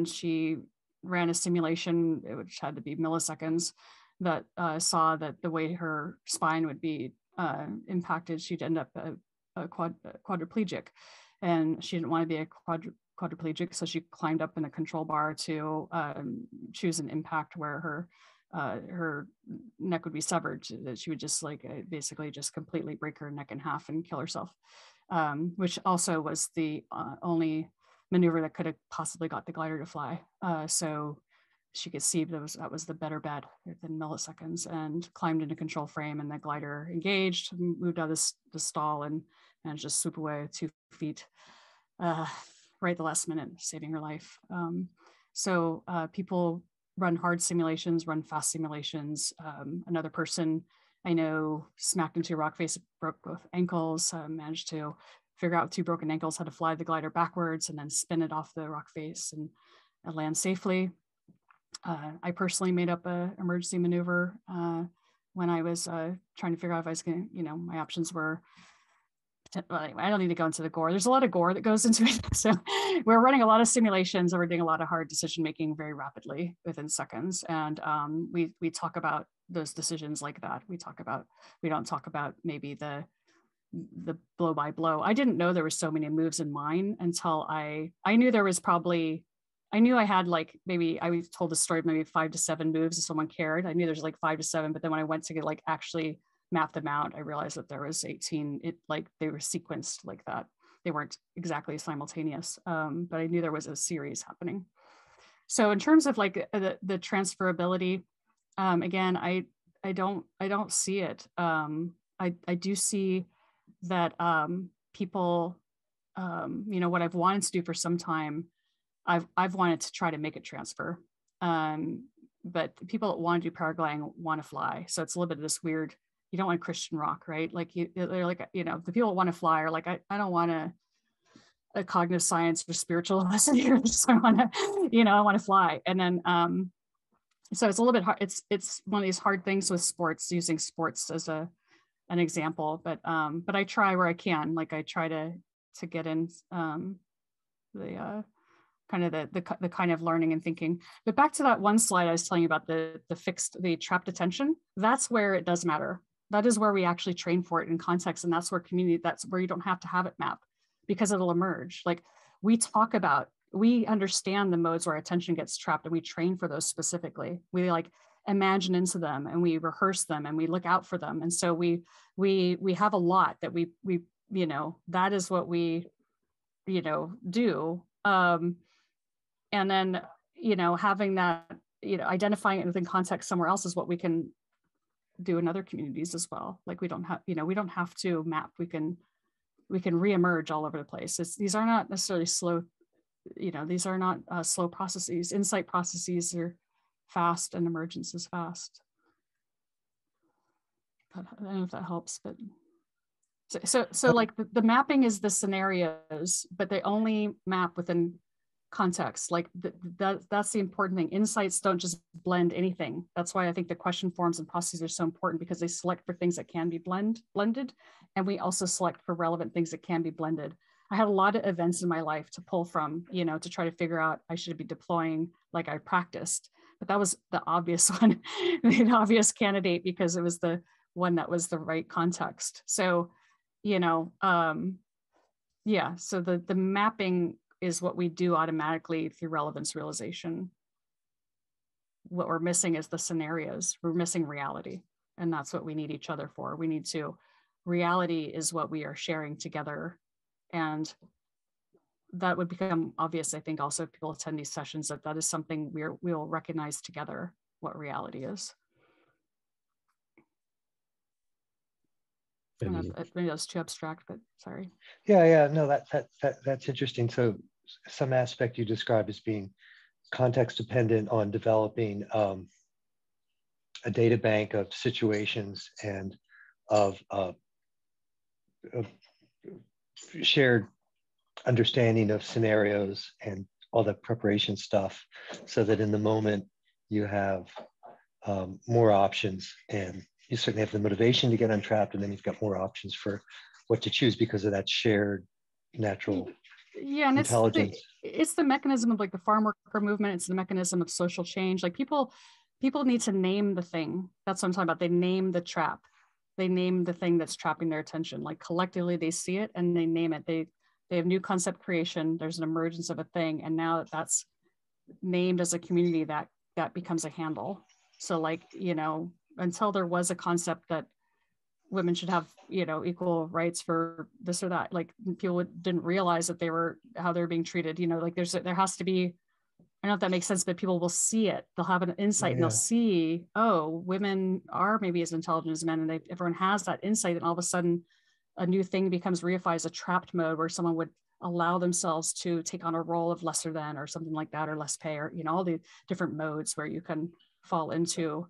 she ran a simulation, which had to be milliseconds, that saw that the way her spine would be impacted, she'd end up a quadriplegic, and she didn't want to be a quadriplegic, so she climbed up in the control bar to choose an impact where her neck would be severed, that she would just basically just completely break her neck in half and kill herself, which also was the only maneuver that could have possibly got the glider to fly. So she could see that was the better bet within milliseconds, and climbed into control frame, and the glider engaged, moved out of the stall, and just swoop away 2 feet right at the last minute, saving her life. So people run hard simulations, run fast simulations. Another person I know smacked into a rock face, broke both ankles, managed to figure out with 2 broken ankles how to fly the glider backwards and then spin it off the rock face and land safely. I personally made up an emergency maneuver when I was trying to figure out if I was going to, my options were, well, anyway, I don't need to go into the gore. There's a lot of gore that goes into it. So we're running a lot of simulations, and we're doing a lot of hard decision-making very rapidly within seconds. And we talk about those decisions like that. We don't talk about maybe the blow by blow. I didn't know there were so many moves in mine until I knew there was probably, I knew I had maybe I was told the story of maybe 5 to 7 moves if someone cared. I knew there's 5 to 7, but then when I went to get actually map them out, I realized that there was 18. They were sequenced like that. They weren't exactly simultaneous, but I knew there was a series happening. So in terms of the transferability, again, I don't see it. I do see that people, what I've wanted to do for some time, I've wanted to try to make it transfer. But people that want to do paragliding want to fly. So it's a little bit of this weird you don't want Christian rock, right? Like they're like, you know, the people that want to fly are like, I don't want a cognitive science or spiritual lesson here. Just I want to, you know, I want to fly. And then, so it's a little bit hard. It's one of these hard things with sports, using sports as an example, but I try where I can. Like I try to get in the kind of the kind of learning and thinking. But back to that one slide I was telling you about, the trapped attention. That's where it does matter. That is where we actually train for it in context, and that's where community. That's where you don't have to have it map, because it'll emerge. Like we understand the modes where attention gets trapped, and we train for those specifically. We like imagine into them, and we rehearse them, and we look out for them. And so we have a lot that we you know, that is what we, you know, do. And then, you know, having that, you know, identifying it within context somewhere else is what we can do in other communities as well. Like we don't have, you know, we don't have to map. We can reemerge all over the place. These are not necessarily slow, you know, these are not slow processes. Insight processes are fast, and emergence is fast. I don't know if that helps, but so like the mapping is the scenarios, but they only map within context. Like that's the important thing. Insights don't just blend anything. That's why I think the question forms and processes are so important, because they select for things that can be blended, and we also select for relevant things that can be blended. I had a lot of events in my life to pull from, you know, to try to figure out I should be deploying like I practiced, but that was the obvious one, the obvious candidate, because it was the one that was the right context. So, you know, yeah, so the mapping is what we do automatically through relevance realization. What we're missing is the scenarios. We're missing reality, and that's what we need each other for. We need to, reality is what we are sharing together, and that would become obvious, I think, also if people attend these sessions, that is something we'll recognize together, what reality is. Maybe that's too abstract, but sorry. Yeah, no, that's interesting. So some aspect you described as being context dependent on developing a data bank of situations and of shared understanding of scenarios and all the preparation stuff, so that in the moment you have more options, and you certainly have the motivation to get untrapped, and then you've got more options for what to choose because of that shared natural and intelligence. It's the mechanism of like the farm worker movement. It's the mechanism of social change. Like people need to name the thing. That's what I'm talking about. They name the trap. They name the thing that's trapping their attention. Like collectively they see it and they name it. They have new concept creation. There's an emergence of a thing. And now that's named as a community, that becomes a handle. So like, you know, until there was a concept that women should have, you know, equal rights for this or that, like people didn't realize that how they were being treated, you know, like there has to be, I don't know if that makes sense, but people will see it. They'll have an insight and they'll see, oh, women are maybe as intelligent as men, and everyone has that insight. And all of a sudden a new thing becomes reified as a trapped mode, where someone would allow themselves to take on a role of lesser than or something like that, or less pay, or, you know, all the different modes where you can fall into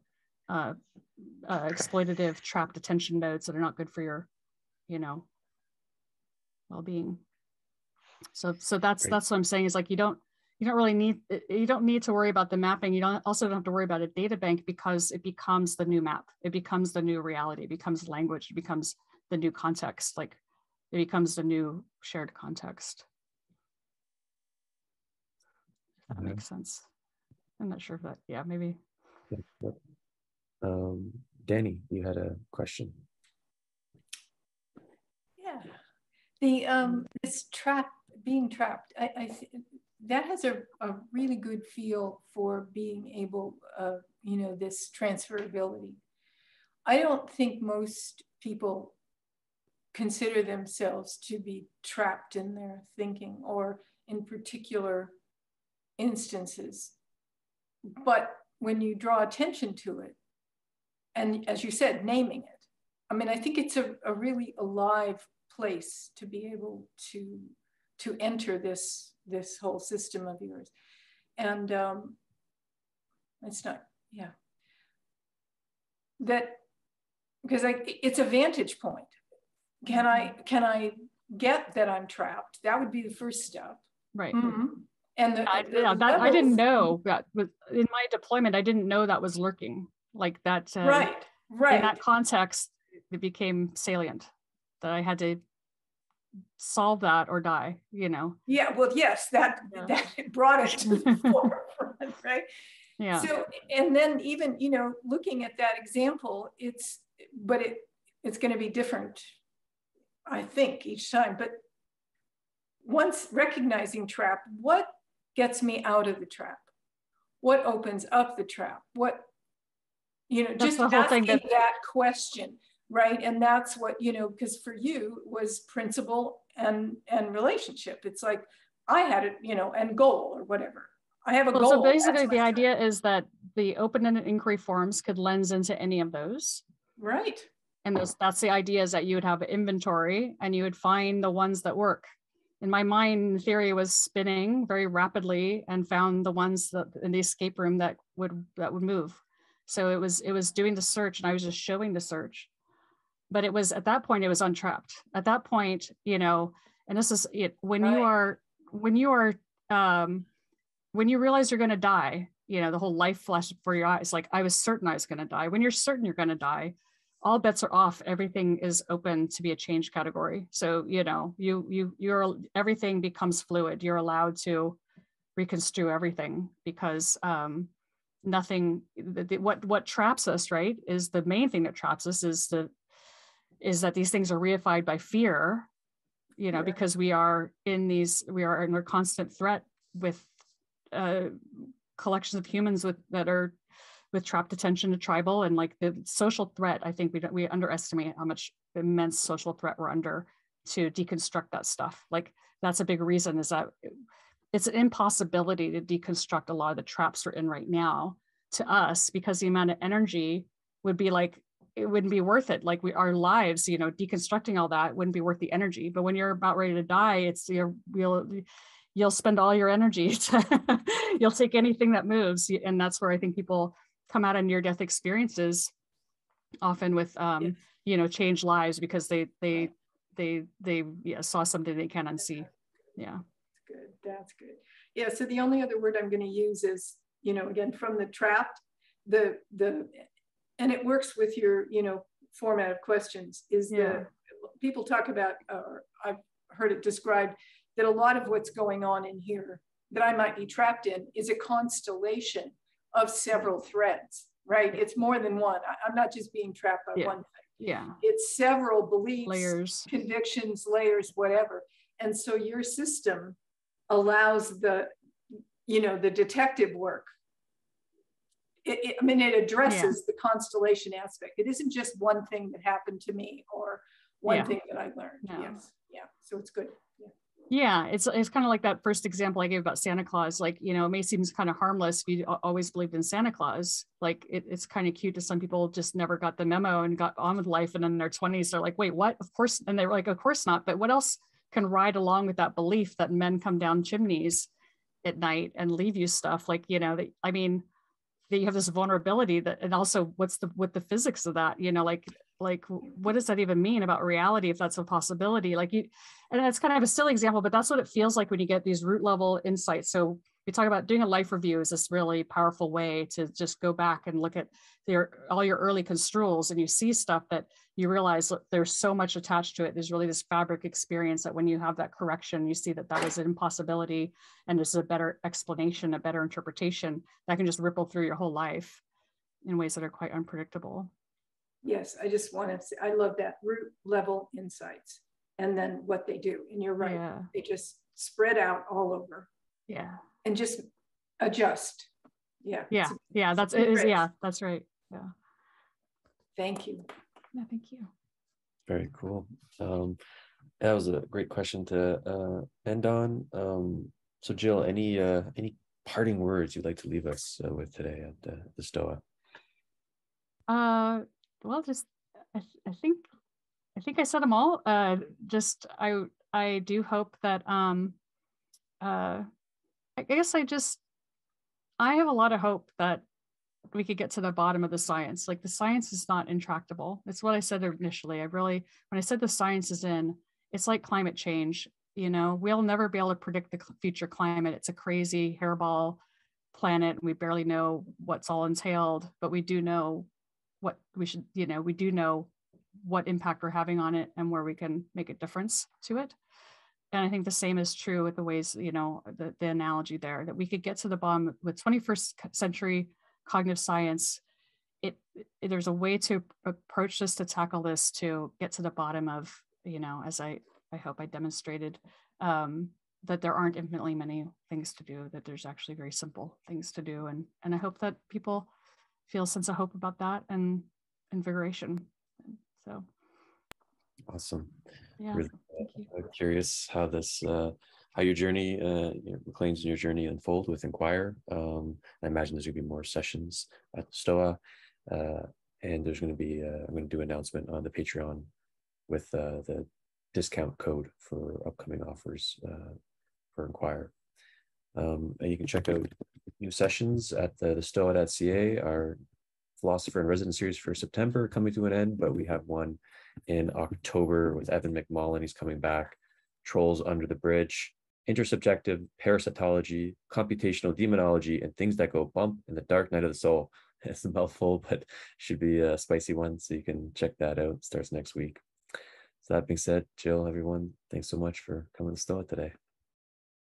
exploitative trapped attention modes that are not good for your, you know, well-being. So that's what I'm saying, is like you don't need to worry about the mapping. You don't have to worry about a data bank, because it becomes the new map. It becomes the new reality. It becomes language. It becomes the new context. Like it becomes the new shared context. If that makes sense. I'm not sure if that, yeah, maybe. Danny, you had a question. Yeah, this being trapped, I that has a really good feel for being able, you know, this transferability. I don't think most people consider themselves to be trapped in their thinking or in particular instances. But when you draw attention to it, and as you said, naming it, I mean, I think it's a really alive place to be able to enter this whole system of yours. And it's not, yeah. That because it's a vantage point. Can I get that I'm trapped? That would be the first step. Right. And I didn't know that in my deployment. I didn't know that was lurking like that. Right. In that context, it became salient that I had to solve that or die. Yeah. Well, yes, that brought it to the forefront, right? Yeah. So, and then even looking at that example, it's going to be different, I think, each time. But once recognizing trap, what gets me out of the trap? What opens up the trap? What, That's just the whole asking thing that question, right? And that's what, because for you was principle and relationship. It's like I had it, and goal or whatever. I have a goal. So basically the idea is that the open-ended inquiry forms could lens into any of those. Right. And that's the idea, is that you would have an inventory and you would find the ones that work. In my mind, theory was spinning very rapidly and found the ones that in the escape room that would move. So it was doing the search, and I was just showing the search. But it was at that point, it was untrapped. At that point, and this is it, when you realize you're going to die, the whole life flashed before your eyes. Like I was certain I was going to die. When you're certain you're going to die, all bets are off. Everything is open to be a change category. So, you're everything becomes fluid. You're allowed to reconstrue everything because nothing, what traps us, right, is the main thing that traps us is that these things are reified by fear, because we are under constant threat with collections of humans that are with trapped attention to tribal, and like the social threat. I think we underestimate how much immense social threat we're under to deconstruct that stuff. Like that's a big reason, is that it's an impossibility to deconstruct a lot of the traps we're in right now to us, because the amount of energy would be like, it wouldn't be worth it. Like our lives, deconstructing all that wouldn't be worth the energy. But when you're about ready to die, you'll spend all your energy you'll take anything that moves. And that's where I think people come out of near-death experiences often with change lives, because they saw something they can't unsee. Yeah. That's good. Yeah. So the only other word I'm going to use is, again, from the trapped, and it works with your, format of questions, is the people talk about, or I've heard it described, that a lot of what's going on in here that I might be trapped in is a constellation of several threads, right? It's more than one. I'm not just being trapped by one thing. Yeah. It's several beliefs, layers, convictions, layers, whatever. And so your system allows the detective work. It addresses the constellation aspect. It isn't just one thing that happened to me or one thing that I learned. No. Yes. Yeah. So it's good. Yeah, it's kind of like that first example I gave about Santa Claus. Like, it may seem kind of harmless if you always believed in Santa Claus. Like it's kind of cute to some people, just never got the memo and got on with life. And then in their 20s, they're like, wait, what? Of course. And they were like, of course not. But what else can ride along with that belief that men come down chimneys at night and leave you stuff? Like, that you have this vulnerability that, and also what's the physics of that, like what does that even mean about reality if that's a possibility? And that's kind of a silly example, but that's what it feels like when you get these root level insights. So we talk about doing a life review is this really powerful way to just go back and look at all your early construals, and you see stuff that you realize, look, there's so much attached to it. There's really this fabric experience that when you have that correction, you see that was an impossibility, and there's a better explanation, a better interpretation that can just ripple through your whole life in ways that are quite unpredictable. Yes, I just want to say, I love that root level insights and then what they do. And you're right. Yeah. They just spread out all over. Yeah. And just adjust. Yeah. Yeah. Yeah. That's it. Yeah. That's right. Yeah. Thank you. Yeah. Thank you. Very cool. That was a great question to end on. So Jill, any parting words you'd like to leave us with today at the STOA? Well, just I think I said them all. Just I do hope that I guess I have a lot of hope that we could get to the bottom of the science. Like the science is not intractable. It's what I said initially. When I said the science is in, it's like climate change. You know, we'll never be able to predict the future climate. It's a crazy hairball planet. And we barely know what's all entailed, but we do know what we should, you know, we do know what impact we're having on it and where we can make a difference to it. And I think the same is true with the ways, you know, the analogy there, that we could get to the bottom with 21st century cognitive science. There's a way to approach this, to tackle this, to get to the bottom of, you know, as I hope I demonstrated, that there aren't infinitely many things to do, that there's actually very simple things to do. And I hope that people feel a sense of hope about that and invigoration. So. Awesome. Yeah, really thank you. Curious how this, how your journey, claims in your journey unfold with Inquire. I imagine there's gonna be more sessions at Stoa, and there's gonna be, I'm gonna do an announcement on the Patreon with the discount code for upcoming offers for Inquire. And you can check out new sessions at the stoa.ca. Our Philosopher-in-Residence series for September coming to an end, but we have one in October with Evan McMullen. He's coming back. Trolls Under the Bridge, intersubjective parasitology, computational demonology, and things that go bump in the dark night of the soul. It's a mouthful, but should be a spicy one, so you can check that out. It starts next week. So that being said, Jill, everyone, thanks so much for coming to Stoa today.